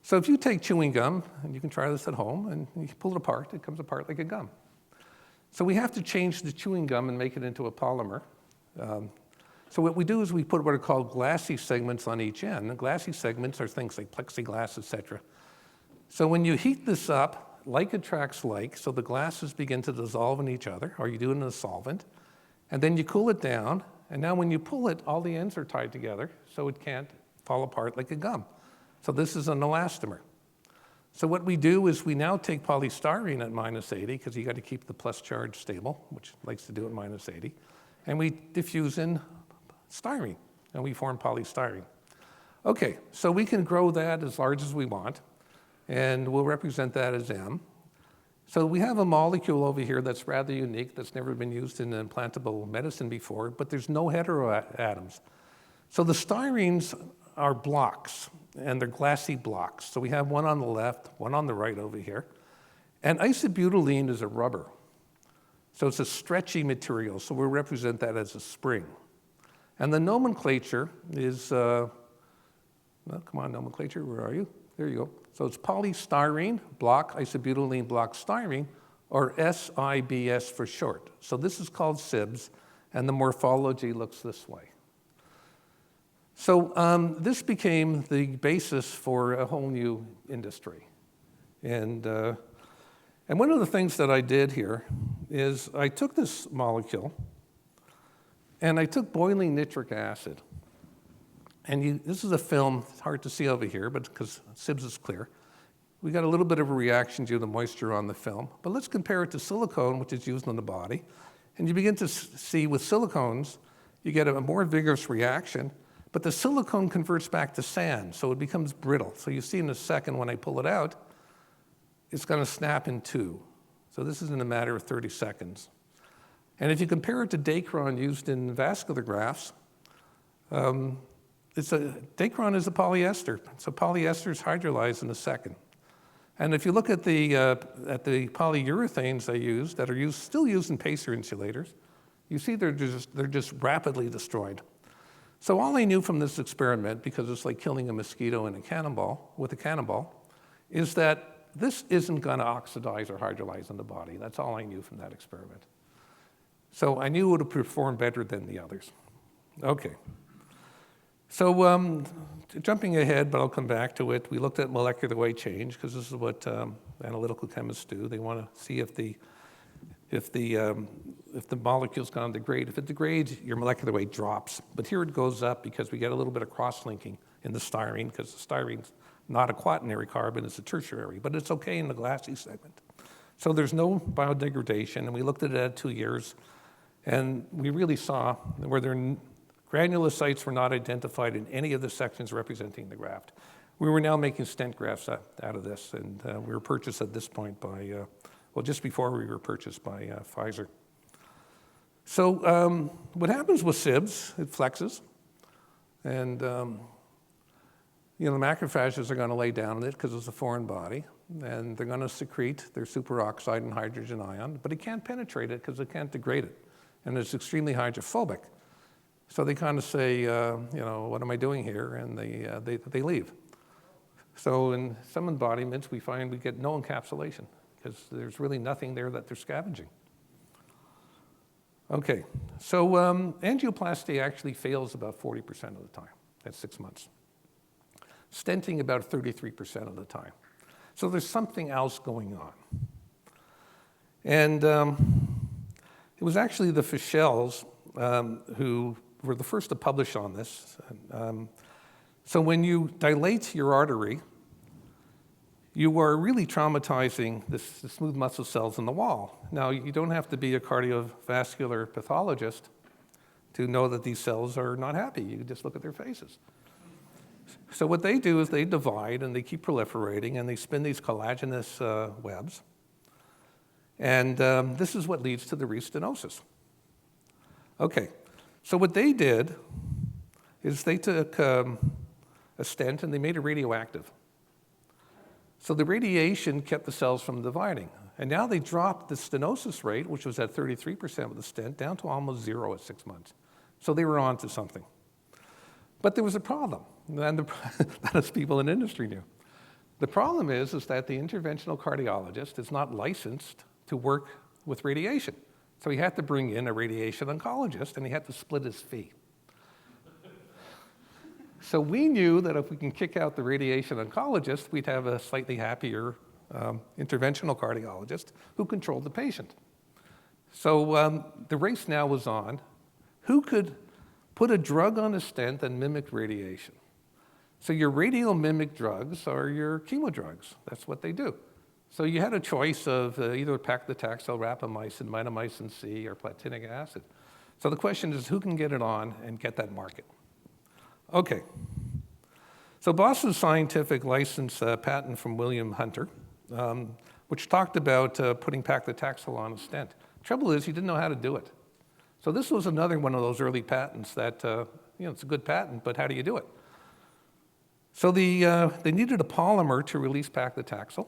So if you take chewing gum, and you can try this at home, and you pull it apart, it comes apart like a gum. So we have to change the chewing gum and make it into a polymer. So what we do is we put what are called glassy segments on each end. And glassy segments are things like plexiglass, et cetera. So when you heat this up, like attracts like, so the glasses begin to dissolve in each other, or you do it in a solvent, and then you cool it down, and now when you pull it, all the ends are tied together, so it can't fall apart like a gum. So this is an elastomer. So what we do is we now take polystyrene at minus 80, because you got to keep the plus charge stable, which likes to do at minus 80, and we diffuse in styrene, and we form polystyrene. Okay, so we can grow that as large as we want, and we'll represent that as M. So we have a molecule over here that's rather unique, that's never been used in implantable medicine before, but there's no heteroatoms. So the styrenes are blocks, and they're glassy blocks. So we have one on the left, one on the right over here. And isobutylene is a rubber. So it's a stretchy material, so we'll represent that as a spring. And the nomenclature is, well, come on, nomenclature, where are you? There you go. So it's polystyrene, block, isobutylene, block, styrene, or SIBS for short. So this is called SIBS, and the morphology looks this way. So this became the basis for a whole new industry. And one of the things that I did here is I took this molecule, and I took boiling nitric acid. And this is a film, it's hard to see over here, but because SIBS is clear. We got a little bit of a reaction due to the moisture on the film. But let's compare it to silicone, which is used on the body. And you begin to see with silicones, you get a more vigorous reaction, but the silicone converts back to sand, so it becomes brittle. So you see in a second when I pull it out, it's going to snap in two. So this is in a matter of 30 seconds. And if you compare it to Dacron used in vascular grafts, Dacron is a polyester. So polyester is hydrolyzed in a second. And if you look at the polyurethanes they use that are still used in pacer insulators, you see they're just rapidly destroyed. So all I knew from this experiment, because it's like killing a mosquito in with a cannonball, is that this isn't going to oxidize or hydrolyze in the body. That's all I knew from that experiment. So I knew it would perform better than the others. Okay. So jumping ahead, but I'll come back to it, we looked at molecular weight change, because this is what analytical chemists do. They want to see if the if the molecule's gone to degrade. If it degrades, your molecular weight drops. But here it goes up because we get a little bit of cross-linking in the styrene, because the styrene's not a quaternary carbon, it's a tertiary, but it's okay in the glassy segment. So there's no biodegradation, and we looked at it at 2 years, and we really saw where granulocytes were not identified in any of the sections representing the graft. We were now making stent grafts out of this, and we were purchased at this point by, well, just before we were purchased by Pfizer. So what happens with SIBS, it flexes, and the macrophages are going to lay down in it because it's a foreign body, and they're going to secrete their superoxide and hydrogen ion, but it can't penetrate it because it can't degrade it, and it's extremely hydrophobic. So they kind of say, what am I doing here? And they leave. So in some embodiments, we find we get no encapsulation because there's really nothing there that they're scavenging. Okay, so angioplasty actually fails about 40% of the time at 6 months. Stenting about 33% of the time. So there's something else going on. And it was actually the Fischels who were the first to publish on this. So when you dilate your artery, you are really traumatizing the smooth muscle cells in the wall. Now, you don't have to be a cardiovascular pathologist to know that these cells are not happy. You just look at their faces. So what they do is they divide and they keep proliferating and they spin these collagenous webs. And this is what leads to the restenosis. Okay, so what they did is they took a stent and they made it radioactive. So the radiation kept the cells from dividing. And now they dropped the stenosis rate, which was at 33% with the stent, down to almost 0 at 6 months. So they were on to something. But there was a problem, and that as people in industry knew. The problem is that the interventional cardiologist is not licensed to work with radiation. So he had to bring in a radiation oncologist, and he had to split his fee. So we knew that if we can kick out the radiation oncologist, we'd have a slightly happier interventional cardiologist who controlled the patient. So the race now was on. Who could put a drug on a stent and mimic radiation? So your radiomimic drugs are your chemo drugs. That's what they do. So you had a choice of either paclitaxel, rapamycin, mitomycin C, or platinic acid. So the question is, who can get it on and get that market? Okay. So Boston Scientific licensed a patent from William Hunter, which talked about putting paclitaxel on a stent. Trouble is, he didn't know how to do it. So this was another one of those early patents that, it's a good patent, but how do you do it? So they needed a polymer to release paclitaxel.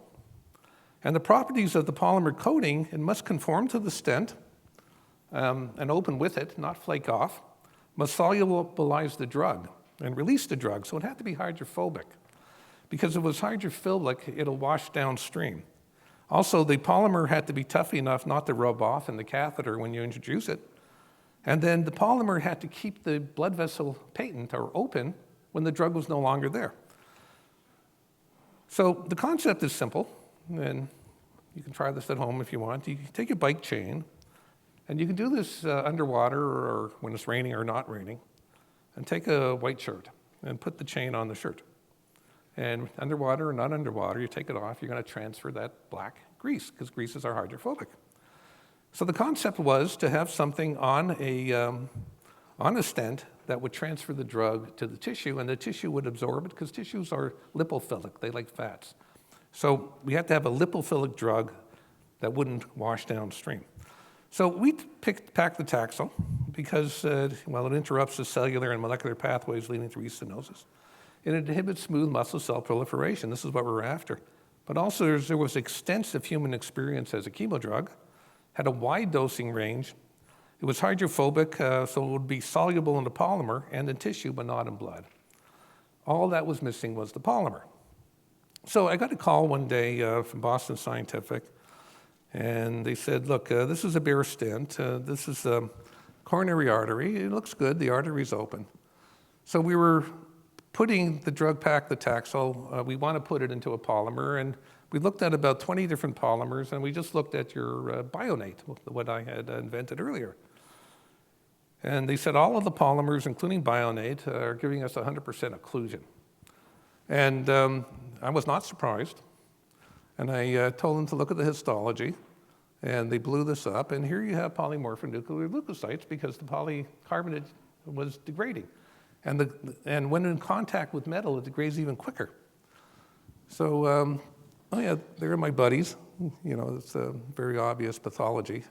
And the properties of the polymer coating, it must conform to the stent and open with it, not flake off, must solubilize the drug and release the drug. So it had to be hydrophobic. Because if it was hydrophilic, it'll wash downstream. Also, the polymer had to be tough enough not to rub off in the catheter when you introduce it. And then the polymer had to keep the blood vessel patent or open when the drug was no longer there. So the concept is simple, and you can try this at home if you want. You take a bike chain, and you can do this underwater or when it's raining or not raining, and take a white shirt and put the chain on the shirt. And underwater or not underwater, you take it off, you're going to transfer that black grease, because greases are hydrophobic. So the concept was to have something on a stent that would transfer the drug to the tissue, and the tissue would absorb it, because tissues are lipophilic, they like fats. So we had to have a lipophilic drug that wouldn't wash downstream. So we picked paclitaxel because, it interrupts the cellular and molecular pathways leading to restenosis. It inhibits smooth muscle cell proliferation. This is what we're after. But also there was extensive human experience as a chemo drug, had a wide dosing range. It was hydrophobic, so it would be soluble in the polymer and in tissue, but not in blood. All that was missing was the polymer. So I got a call one day from Boston Scientific, and they said, look, this is a bare stent. This is a coronary artery. It looks good. The artery's open. So we were putting the drug pack, the Taxol, we want to put it into a polymer, and we looked at about 20 different polymers, and we just looked at your Bionate, what I had invented earlier. And they said all of the polymers, including Bionate, are giving us 100% occlusion. And I was not surprised. And I told them to look at the histology, and they blew this up. And here you have polymorphonuclear leukocytes because the polycarbonate was degrading. And when in contact with metal, it degrades even quicker. So, oh yeah, they're my buddies. You know, it's a very obvious pathology.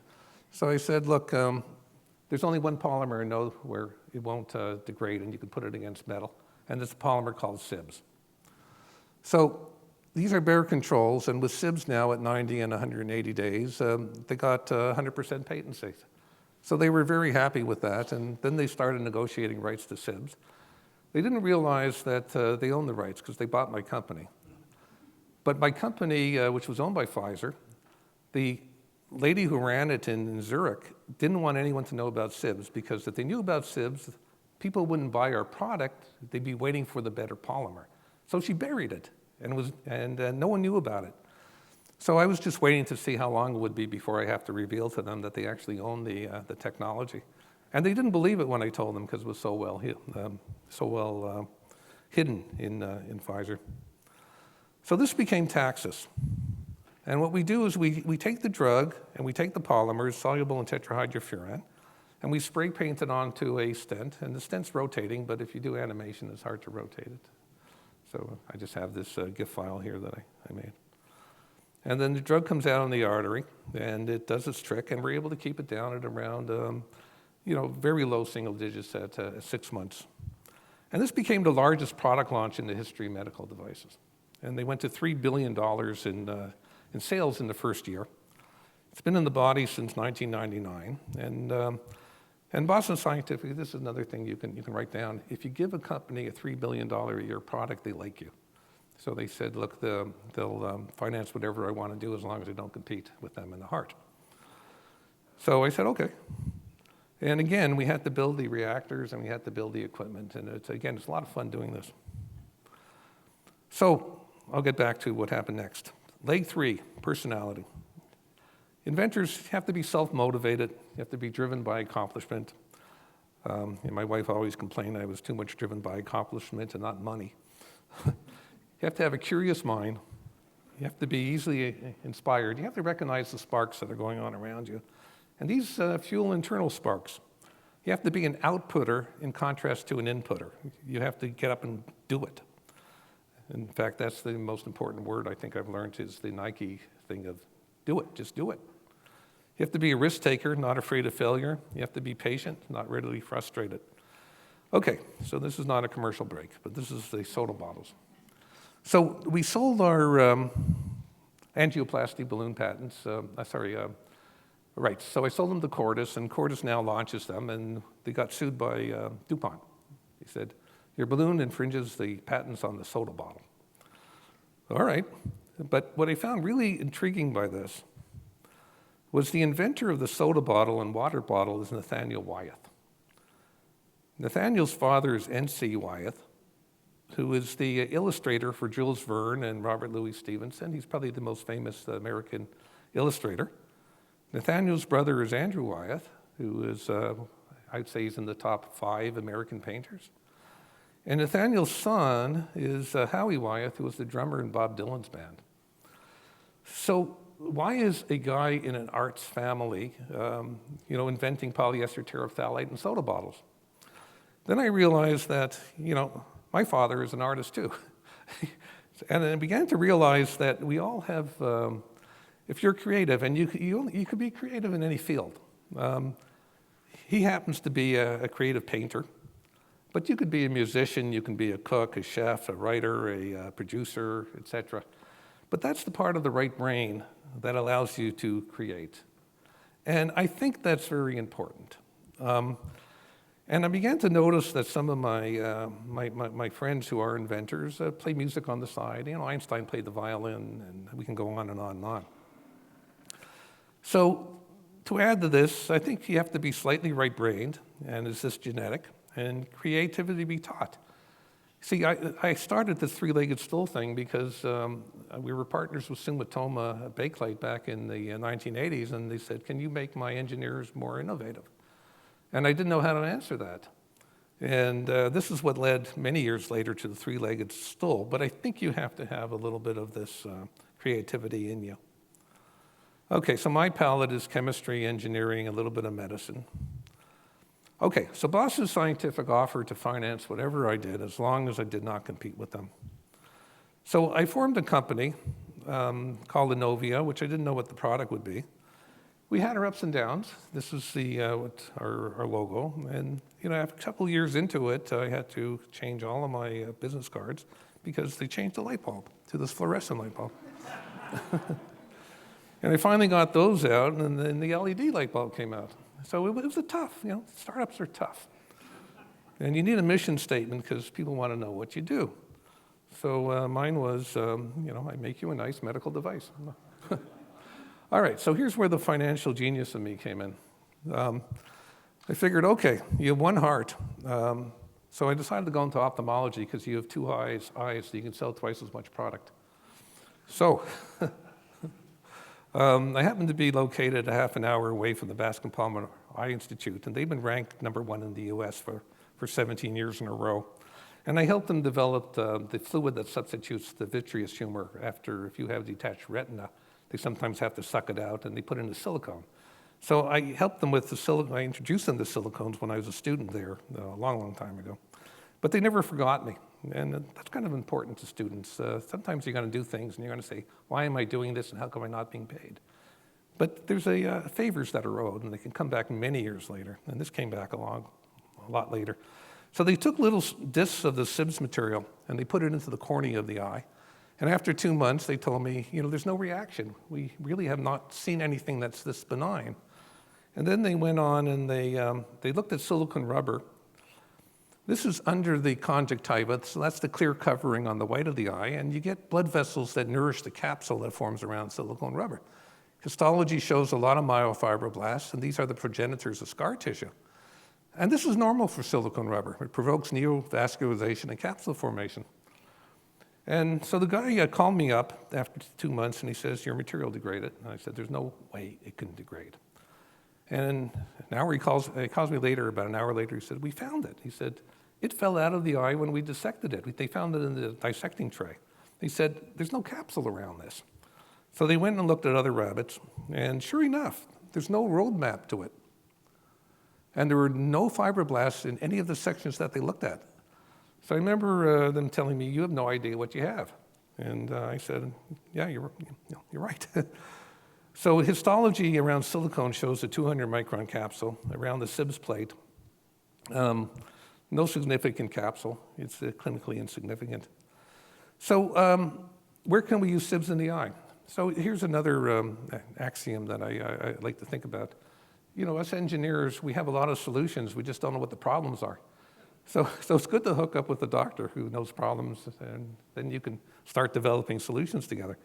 So I said, look, there's only one polymer I know where it won't degrade and you can put it against metal, and it's a polymer called SIBS. So these are bare controls, and with SIBS now at 90 and 180 days, they got 100% patency. So they were very happy with that, and then they started negotiating rights to SIBS. They didn't realize that they owned the rights because they bought my company. But my company, which was owned by Pfizer, the lady who ran it in Zurich didn't want anyone to know about SIBS because if they knew about SIBS, people wouldn't buy our product, they'd be waiting for the better polymer. So she buried it, and no one knew about it. So I was just waiting to see how long it would be before I have to reveal to them that they actually own the technology. And they didn't believe it when I told them because it was so well hidden in Pfizer. So this became TAXUS. And what we do is we take the drug and we take the polymers, soluble in tetrahydrofuran, and we spray paint it onto a stent. And the stent's rotating, but if you do animation, it's hard to rotate it. So I just have this GIF file here that I made. And then the drug comes out in the artery, and it does its trick, and we're able to keep it down at around, very low single digits at 6 months. And this became the largest product launch in the history of medical devices. And they went to $3 billion in sales in the first year. It's been in the body since 1999. And Boston Scientific, this is another thing you can write down. If you give a company a $3 billion a year product, they like you. So they said, look, they'll finance whatever I want to do as long as I don't compete with them in the heart. So I said, okay. And again, we had to build the reactors and we had to build the equipment. And it's a lot of fun doing this. So I'll get back to what happened next. Leg 3, personality. Inventors have to be self-motivated. You have to be driven by accomplishment. And my wife always complained I was too much driven by accomplishment and not money. You have to have a curious mind. You have to be easily inspired. You have to recognize the sparks that are going on around you. And these fuel internal sparks. You have to be an outputter in contrast to an inputter. You have to get up and do it. In fact, that's the most important word I think I've learned is the Nike thing of do it, just do it. You have to be a risk taker, not afraid of failure. You have to be patient, not readily frustrated. Okay, so this is not a commercial break, but this is the soda bottles. So we sold our angioplasty balloon patents, so I sold them to Cordis, and Cordis now launches them, and they got sued by DuPont. He said, your balloon infringes the patents on the soda bottle. All right, but what I found really intriguing by this was the inventor of the soda bottle and water bottle is Nathaniel Wyeth. Nathaniel's father is N.C. Wyeth, who is the illustrator for Jules Verne and Robert Louis Stevenson. He's probably the most famous American illustrator. Nathaniel's brother is Andrew Wyeth, who is, I'd say he's in the top 5 American painters. And Nathaniel's son is Howie Wyeth, who was the drummer in Bob Dylan's band. So why is a guy in an arts family, inventing polyester terephthalate and soda bottles? Then I realized that, my father is an artist too. And I began to realize that we all have, if you're creative, and you could be creative in any field. He happens to be a creative painter, but you could be a musician, you can be a cook, a chef, a writer, a producer, etc. But that's the part of the right brain that allows you to create. And I think that's very important. And I began to notice that some of my friends who are inventors play music on the side. Einstein played the violin, and we can go on and on and on. So to add to this, I think you have to be slightly right-brained, and is this genetic, and creativity be taught. See, I started the three-legged stool thing because we were partners with Sumitomo Bakelite back in the 1980s, and they said, can you make my engineers more innovative? And I didn't know how to answer that. And this is what led many years later to the three-legged stool, but I think you have to have a little bit of this creativity in you. Okay, so my palette is chemistry, engineering, a little bit of medicine. Okay, so Boston Scientific offered to finance whatever I did as long as I did not compete with them. So I formed a company called Innovia, which I didn't know what the product would be. We had our ups and downs. This is our logo. And a couple of years into it, I had to change all of my business cards because they changed the light bulb to this fluorescent light bulb. And I finally got those out, and then the LED light bulb came out. So it was a tough, startups are tough. And you need a mission statement because people want to know what you do. So mine was, I make you a nice medical device. All right, so here's where the financial genius of me came in. I figured, okay, you have one heart. So I decided to go into ophthalmology because you have two eyes, so you can sell twice as much product. So I happen to be located a half an hour away from the Bascom Palmer Eye Institute, and they've been ranked #1 in the US for 17 years in a row. And I helped them develop the fluid that substitutes the vitreous humor if you have detached retina. They sometimes have to suck it out, and they put in the silicone. So I helped them with the silicone. I introduced them to silicones when I was a student there a long, long time ago. But they never forgot me, and that's kind of important to students. Sometimes you're going to do things, and you're going to say, why am I doing this, and how come I'm not being paid? But there's favors that are owed, and they can come back many years later, and this came back a lot later. So they took little discs of the SIBS material, and they put it into the cornea of the eye. And after 2 months, they told me, there's no reaction. We really have not seen anything that's this benign. And then they went on and they looked at silicone rubber. This is under the conjunctiva, so that's the clear covering on the white of the eye, and you get blood vessels that nourish the capsule that forms around silicone rubber. Histology shows a lot of myofibroblasts, and these are the progenitors of scar tissue. And this is normal for silicone rubber. It provokes neovascularization and capsule formation. And so the guy called me up after 2 months, and he says, your material degraded. And I said, there's no way it can degrade. And an hour he calls me later, about an hour later, he said, we found it. He said, it fell out of the eye when we dissected it. They found it in the dissecting tray. He said, there's no capsule around this. So they went and looked at other rabbits, and sure enough, there's no roadmap to it. And there were no fibroblasts in any of the sections that they looked at. So I remember them telling me, you have no idea what you have. And I said, yeah, you're right. So histology around silicone shows a 200 micron capsule around the SIBS plate. No significant capsule. It's clinically insignificant. So where can we use SIBS in the eye? So here's another axiom that I like to think about. Us engineers, we have a lot of solutions. We just don't know what the problems are. So it's good to hook up with a doctor who knows problems, and then you can start developing solutions together.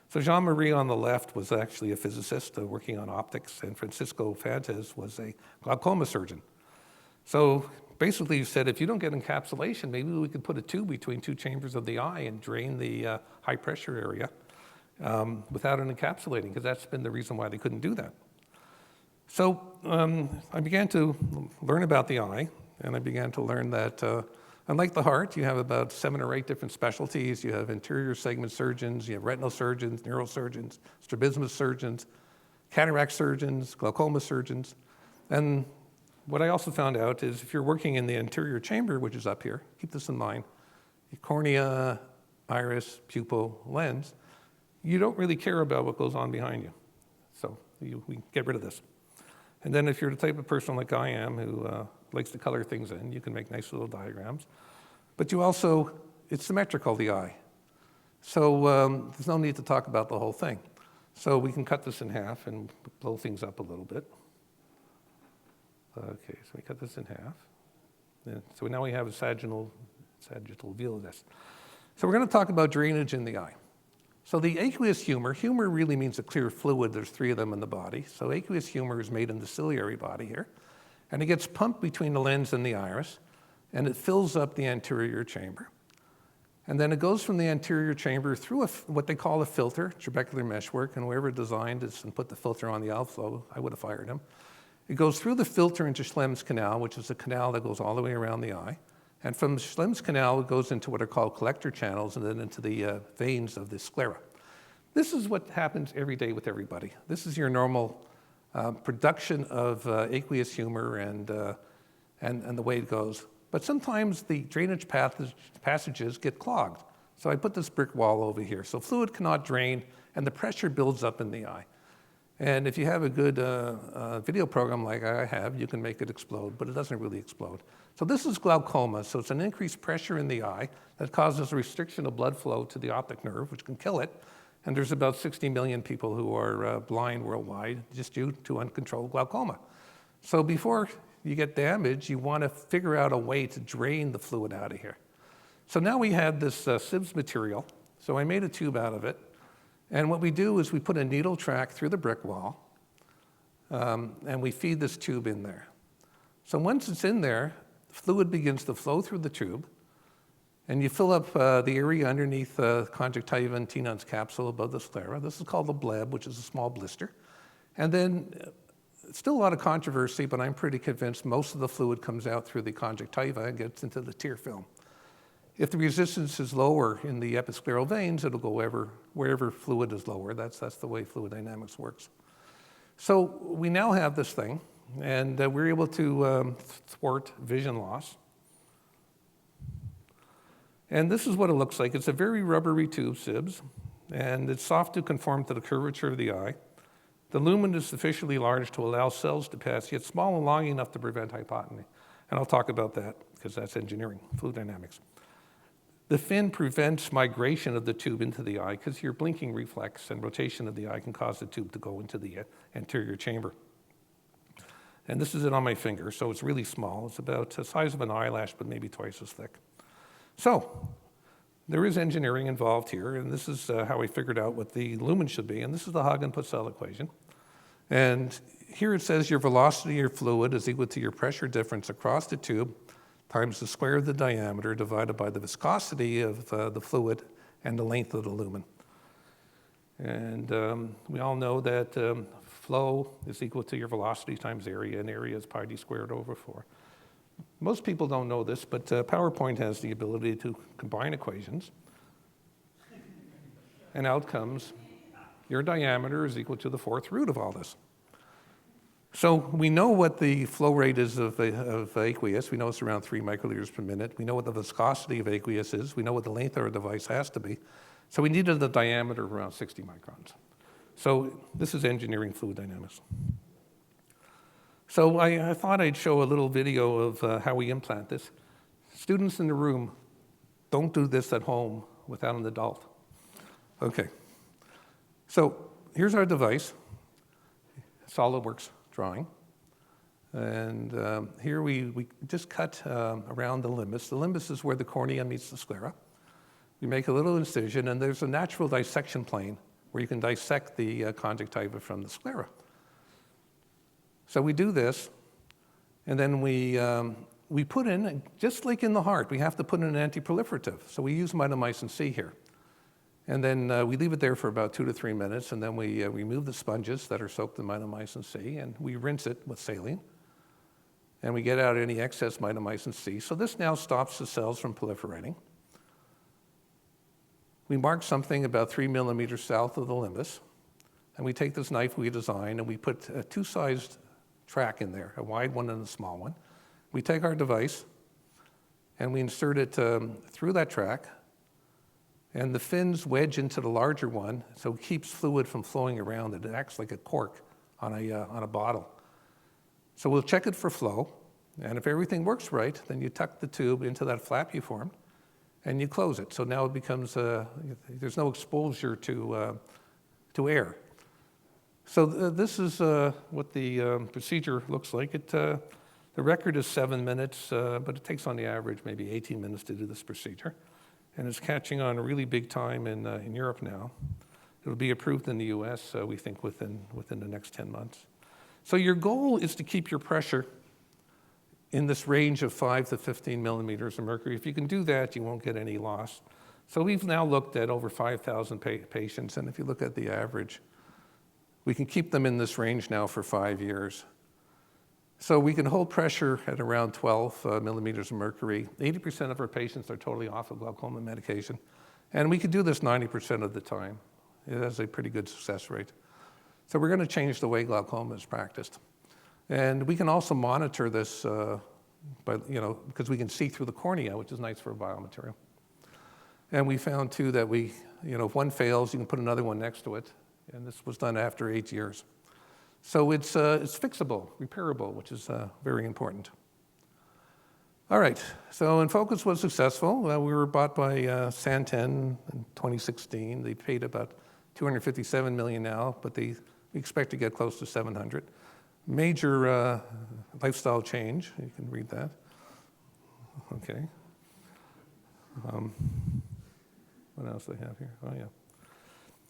So Jean-Marie on the left was actually a physicist working on optics, and Francisco Fantes was a glaucoma surgeon. So basically he said, if you don't get encapsulation, maybe we could put a tube between two chambers of the eye and drain the high pressure area without an encapsulating, because that's been the reason why they couldn't do that. So I began to learn about the eye, and I began to learn that unlike the heart, you have about 7 or 8 different specialties. You have anterior segment surgeons, you have retinal surgeons, neurosurgeons, strabismus surgeons, cataract surgeons, glaucoma surgeons. And what I also found out is if you're working in the anterior chamber, which is up here, keep this in mind, your cornea, iris, pupil, lens, you don't really care about what goes on behind you. So we get rid of this. And then if you're the type of person like I am who likes to color things in, you can make nice little diagrams. But it's symmetrical, the eye. So there's no need to talk about the whole thing. So we can cut this in half and blow things up a little bit. Okay, so we cut this in half. And so now we have a sagittal view of this. So we're going to talk about drainage in the eye. So the aqueous humor really means a clear fluid. There's 3 of them in the body. So aqueous humor is made in the ciliary body here. And it gets pumped between the lens and the iris, and it fills up the anterior chamber. And then it goes from the anterior chamber through what they call a filter, trabecular meshwork, and whoever designed this and put the filter on the outflow, I would have fired him. It goes through the filter into Schlemm's canal, which is a canal that goes all the way around the eye. And from Schlemm's canal, it goes into what are called collector channels and then into the veins of the sclera. This is what happens every day with everybody. This is your normal production of aqueous humor and the way it goes. But sometimes the drainage passages get clogged. So I put this brick wall over here. So fluid cannot drain, and the pressure builds up in the eye. And if you have a good video program like I have, you can make it explode, but it doesn't really explode. So this is glaucoma. So it's an increased pressure in the eye that causes a restriction of blood flow to the optic nerve, which can kill it. And there's about 60 million people who are blind worldwide just due to uncontrolled glaucoma. So before you get damage, you want to figure out a way to drain the fluid out of here. So now we have this SIBS material. So I made a tube out of it. And what we do is we put a needle track through the brick wall, and we feed this tube in there. So once it's in there, fluid begins to flow through the tube, and you fill up the area underneath the conjunctiva and Tenon's capsule above the sclera. This is called the bleb, which is a small blister. And then still a lot of controversy, but I'm pretty convinced most of the fluid comes out through the conjunctiva and gets into the tear film. If the resistance is lower in the episcleral veins, it'll go wherever fluid is lower. That's the way fluid dynamics works. So we now have this thing, and we're able to thwart vision loss. And this is what it looks like. It's a very rubbery tube, SIBS, and it's soft to conform to the curvature of the eye. The lumen is sufficiently large to allow cells to pass, yet small and long enough to prevent hypotony. And I'll talk about that because that's engineering, fluid dynamics. The fin prevents migration of the tube into the eye because your blinking reflex and rotation of the eye can cause the tube to go into the anterior chamber. And this is it on my finger, so it's really small. It's about the size of an eyelash, but maybe twice as thick. So there is engineering involved here, and this is how we figured out what the lumen should be, and this is the Hagen-Purcell equation. And here it says your velocity of your fluid is equal to your pressure difference across the tube times the square of the diameter divided by the viscosity of the fluid and the length of the lumen. And we all know that flow is equal to your velocity times area, and area is pi d squared over 4. Most people don't know this, but PowerPoint has the ability to combine equations. And out comes your diameter is equal to the 4th root of all this. So we know what the flow rate is of aqueous. We know it's around 3 microliters per minute. We know what the viscosity of aqueous is. We know what the length of our device has to be. So we needed the diameter of around 60 microns. So this is engineering fluid dynamics. So I thought I'd show a little video of how we implant this. Students in the room, don't do this at home without an adult. Okay. So here's our device, SolidWorks drawing. And here we just cut around the limbus. The limbus is where the cornea meets the sclera. We make a little incision, and there's a natural dissection plane where you can dissect the conjunctiva from the sclera. So we do this, and then we put in, just like in the heart, we have to put in an antiproliferative. So we use mitomycin C here. And then we leave it there for about 2 to 3 minutes, and then we remove the sponges that are soaked in mitomycin C, and we rinse it with saline. And we get out any excess mitomycin C. So this now stops the cells from proliferating. We mark something about 3 millimeters south of the limbus, and we take this knife we designed, and we put a 2-sized track in there, a wide one and a small one. We take our device, and we insert it through that track, and the fins wedge into the larger one, so it keeps fluid from flowing around it. It acts like a cork on a bottle. So we'll check it for flow, and if everything works right, then you tuck the tube into that flap you formed, and you close it. So now it becomes, there's no exposure to air. So this is what the procedure looks like. The record is 7 minutes, but it takes on the average maybe 18 minutes to do this procedure. And it's catching on really big time in Europe now. It'll be approved in the US, we think, within the next 10 months. So your goal is to keep your pressure in this range of 5 to 15 millimeters of mercury. If you can do that, you won't get any loss. So we've now looked at over 5,000 patients, and if you look at the average, we can keep them in this range now for 5 years. So we can hold pressure at around 12 millimeters of mercury. 80% of our patients are totally off of glaucoma medication, and we can do this 90% of the time. It has a pretty good success rate. So we're going to change the way glaucoma is practiced. And we can also monitor this because we can see through the cornea, which is nice for a biomaterial. And we found too that if one fails, you can put another one next to it. And this was done after 8 years. So it's fixable, repairable, which is very important. All right, so InnFocus was successful. We were bought by Santen in 2016. They paid about $257 million now, but we expect to get close to 700. Major lifestyle change. You can read that. Okay. What else do I have here? Oh, yeah.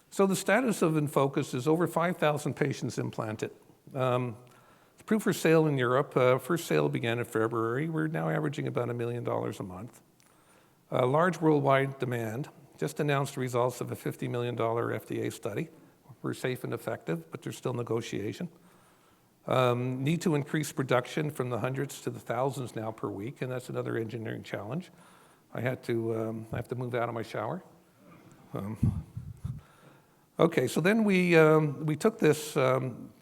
So the status of InnFocus is over 5,000 patients implanted. It's approved for sale in Europe. First sale began in February. We're now averaging about $1 million a month. Large worldwide demand. Just announced the results of a $50 million FDA study. We're safe and effective, but there's still negotiation. Need to increase production from the hundreds to the thousands now per week, and that's another engineering challenge. I have to move out of my shower. Okay, so then we took this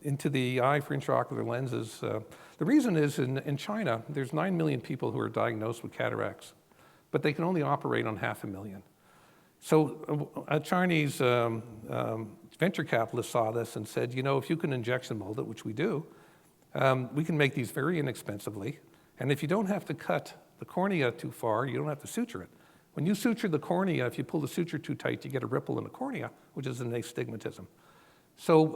into the eye for intraocular lenses. The reason is in China, there's 9 million people who are diagnosed with cataracts, but they can only operate on 500,000. So a Chinese venture capitalist saw this and said, if you can injection mold it, which we do, we can make these very inexpensively. And if you don't have to cut the cornea too far, you don't have to suture it. When you suture the cornea, if you pull the suture too tight, you get a ripple in the cornea, which is an astigmatism. So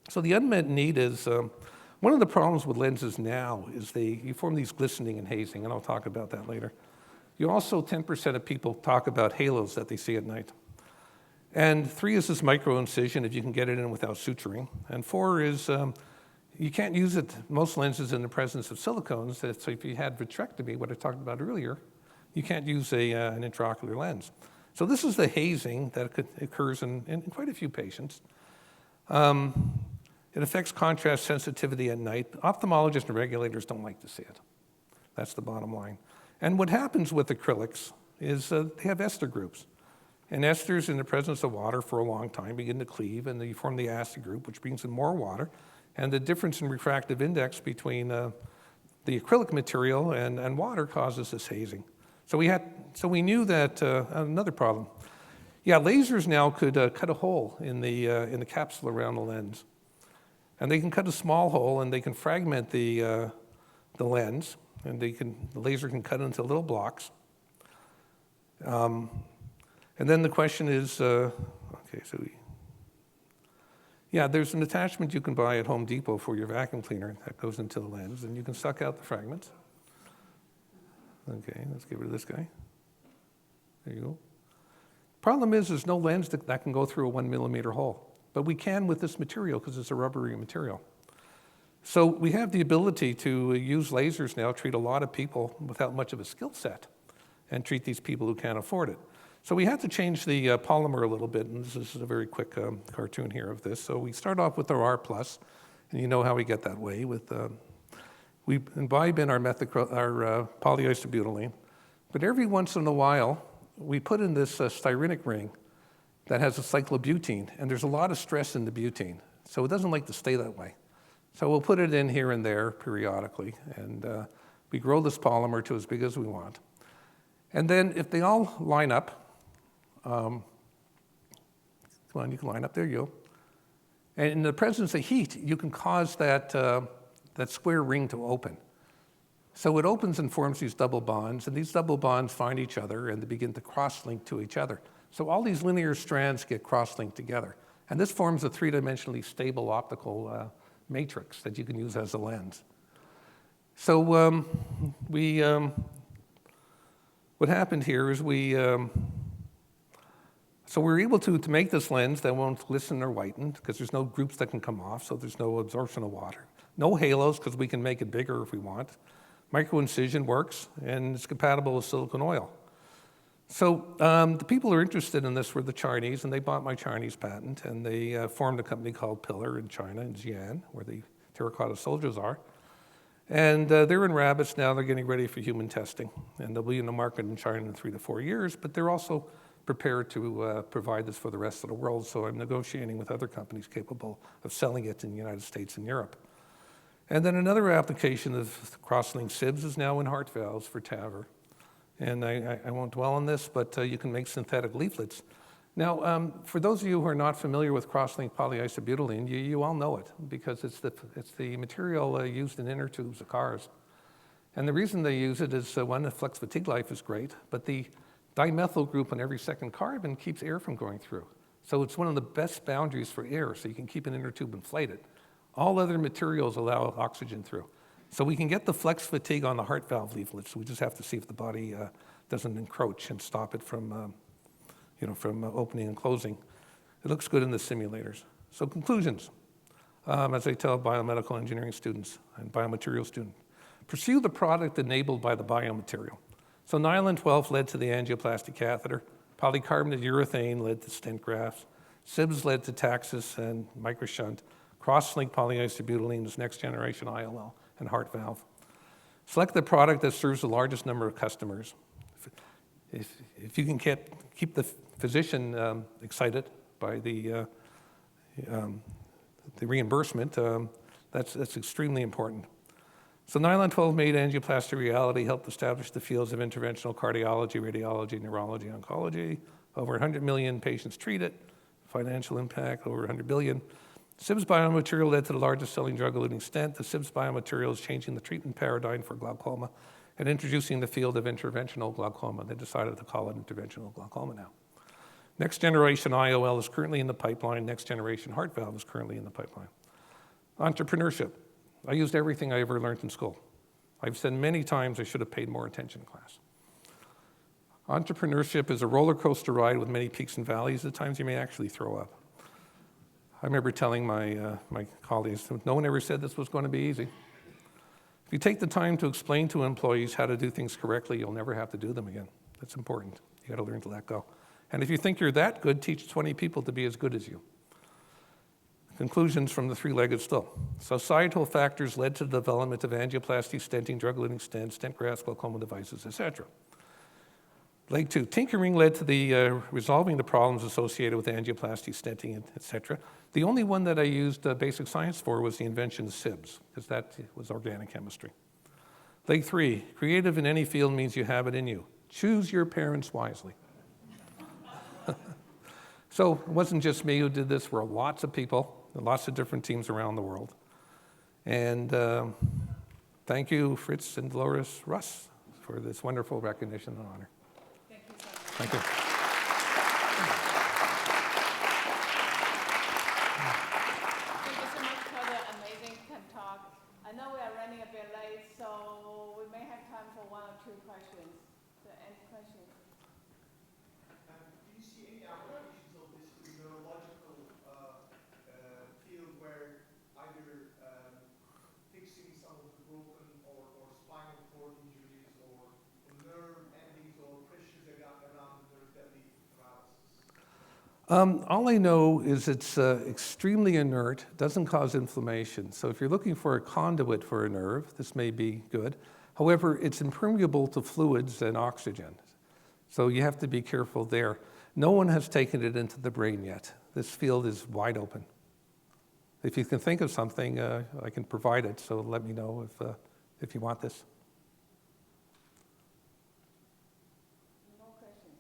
so the unmet need is, one of the problems with lenses now is you form these glistening and hazing, and I'll talk about that later. You also, 10% of people talk about halos that they see at night. And 3 is this micro-incision, if you can get it in without suturing. And 4 is, you can't use most lenses in the presence of silicones. So if you had vitrectomy, what I talked about earlier, you can't use an intraocular lens. So this is the hazing that occurs in quite a few patients. It affects contrast sensitivity at night. Ophthalmologists and regulators don't like to see it. That's the bottom line. And what happens with acrylics is they have ester groups. And esters in the presence of water for a long time begin to cleave, and you form the acid group, which brings in more water. And the difference in refractive index between the acrylic material and water causes this hazing. So we knew that another problem. Yeah, lasers now could cut a hole in the capsule around the lens, and they can cut a small hole and they can fragment the lens, and the laser can cut it into little blocks. And then the question is, there's an attachment you can buy at Home Depot for your vacuum cleaner that goes into the lens, and you can suck out the fragments. Okay, let's get rid of this guy. There you go. Problem is there's no lens that can go through a 1 millimeter hole, but we can with this material because it's a rubbery material. So we have the ability to use lasers now, treat a lot of people without much of a skill set, and treat these people who can't afford it. So we had to change the polymer a little bit, and this is a very quick cartoon here of this. So we start off with our R+, and you know how we get that way. We imbibe in our polyisobutylene, but every once in a while, we put in this styrenic ring that has a cyclobutene, and there's a lot of stress in the butene, so it doesn't like to stay that way. So we'll put it in here and there periodically, and we grow this polymer to as big as we want. And then if they all line up, come on, you can line up, there you go. And in the presence of heat, you can cause that square ring to open. So it opens and forms these double bonds, and these double bonds find each other and they begin to cross-link to each other. So all these linear strands get cross-linked together. And this forms a 3-dimensionally stable optical matrix that you can use as a lens. So what happened here is so we're able to make this lens that won't glisten or whiten because there's no groups that can come off, so there's no absorption of water. No halos because we can make it bigger if we want. Micro-incision works, and it's compatible with silicone oil. So the people who are interested in this were the Chinese, and they bought my Chinese patent, and they formed a company called Pillar in China, in Xi'an, where the terracotta soldiers are. And they're in rabbits now. They're getting ready for human testing, and they'll be in the market in China in 3 to 4 years, but they're also prepared to provide this for the rest of the world, so I'm negotiating with other companies capable of selling it in the United States and Europe. And then another application of cross-linked SIBS is now in heart valves for TAVR. And I won't dwell on this, but you can make synthetic leaflets. Now, for those of you who are not familiar with cross-linked polyisobutylene, you all know it because it's the material used in inner tubes of cars. And the reason they use it is, one, the flex fatigue life is great, but the dimethyl group on every second carbon keeps air from going through. So it's one of the best boundaries for air, so you can keep an inner tube inflated. All other materials allow oxygen through. So we can get the flex fatigue on the heart valve leaflets. We just have to see if the body doesn't encroach and stop it from, from opening and closing. It looks good in the simulators. So conclusions, as I tell biomedical engineering students and biomaterial students, pursue the product enabled by the biomaterial. So nylon 12 led to the angioplasty catheter. Polycarbonate urethane led to stent grafts. SIBS led to TAXUS and MicroShunt. Cross-linked polyisobutylene is next generation IOL and heart valve. Select the product that serves the largest number of customers. If you can keep the physician excited by the reimbursement, that's extremely important. So Nylon 12 made angioplasty reality, helped establish the fields of interventional cardiology, radiology, neurology, oncology. Over 100 million patients treated, financial impact over 100 billion. SIBS biomaterial led to the largest selling drug-eluting stent. The SIBS biomaterial is changing the treatment paradigm for glaucoma and introducing the field of interventional glaucoma. They decided to call it interventional glaucoma now. Next generation IOL is currently in the pipeline. Next generation heart valve is currently in the pipeline. Entrepreneurship. I used everything I ever learned in school. I've said many times I should have paid more attention in class. Entrepreneurship is a roller coaster ride with many peaks and valleys. At times you may actually throw up. I remember telling my colleagues, no one ever said this was going to be easy. If you take the time to explain to employees how to do things correctly, you'll never have to do them again. That's important. You got to learn to let go. And if you think you're that good, teach 20 people to be as good as you. Conclusions from the three-legged stool. Societal factors led to the development of angioplasty, stenting, drug-eluting stents, stent grafts, glaucoma devices, etc. Leg 2, tinkering led to the resolving the problems associated with angioplasty, stenting, etc. The only one that I used basic science for was the invention of SIBS, because that was organic chemistry. Leg 3, creative in any field means you have it in you. Choose your parents wisely. So it wasn't just me who did this. There were lots of people, lots of different teams around the world. And thank you, Fritz and Dolores Russ, for this wonderful recognition and honor. Thank you so much. Thank you. Thank you so much for the amazing talk. I know we are running a bit late, so we may have time for 1 or 2 questions. So any questions? Do you see any applications of this in the neurological field where either fixing some of the broken or spinal cord injuries or nerve endings or pressures around the nerve that lead to paralysis? All I know is it's extremely inert, doesn't cause inflammation. So if you're looking for a conduit for a nerve, this may be good. However, it's impermeable to fluids and oxygen. So you have to be careful there. No one has taken it into the brain yet. This field is wide open. If you can think of something, I can provide it, so let me know if you want this. No questions.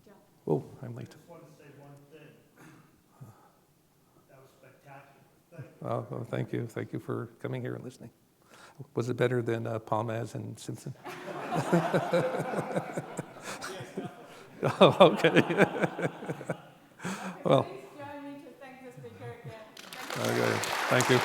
John. Oh, I'm late. I just want to say one thing. That was spectacular. Thank you. Oh, thank you. Thank you for coming here and listening. Was it better than Palmaz and Simpson? Oh, okay. Well, Please join me to thank the speaker again. okay. Thank you.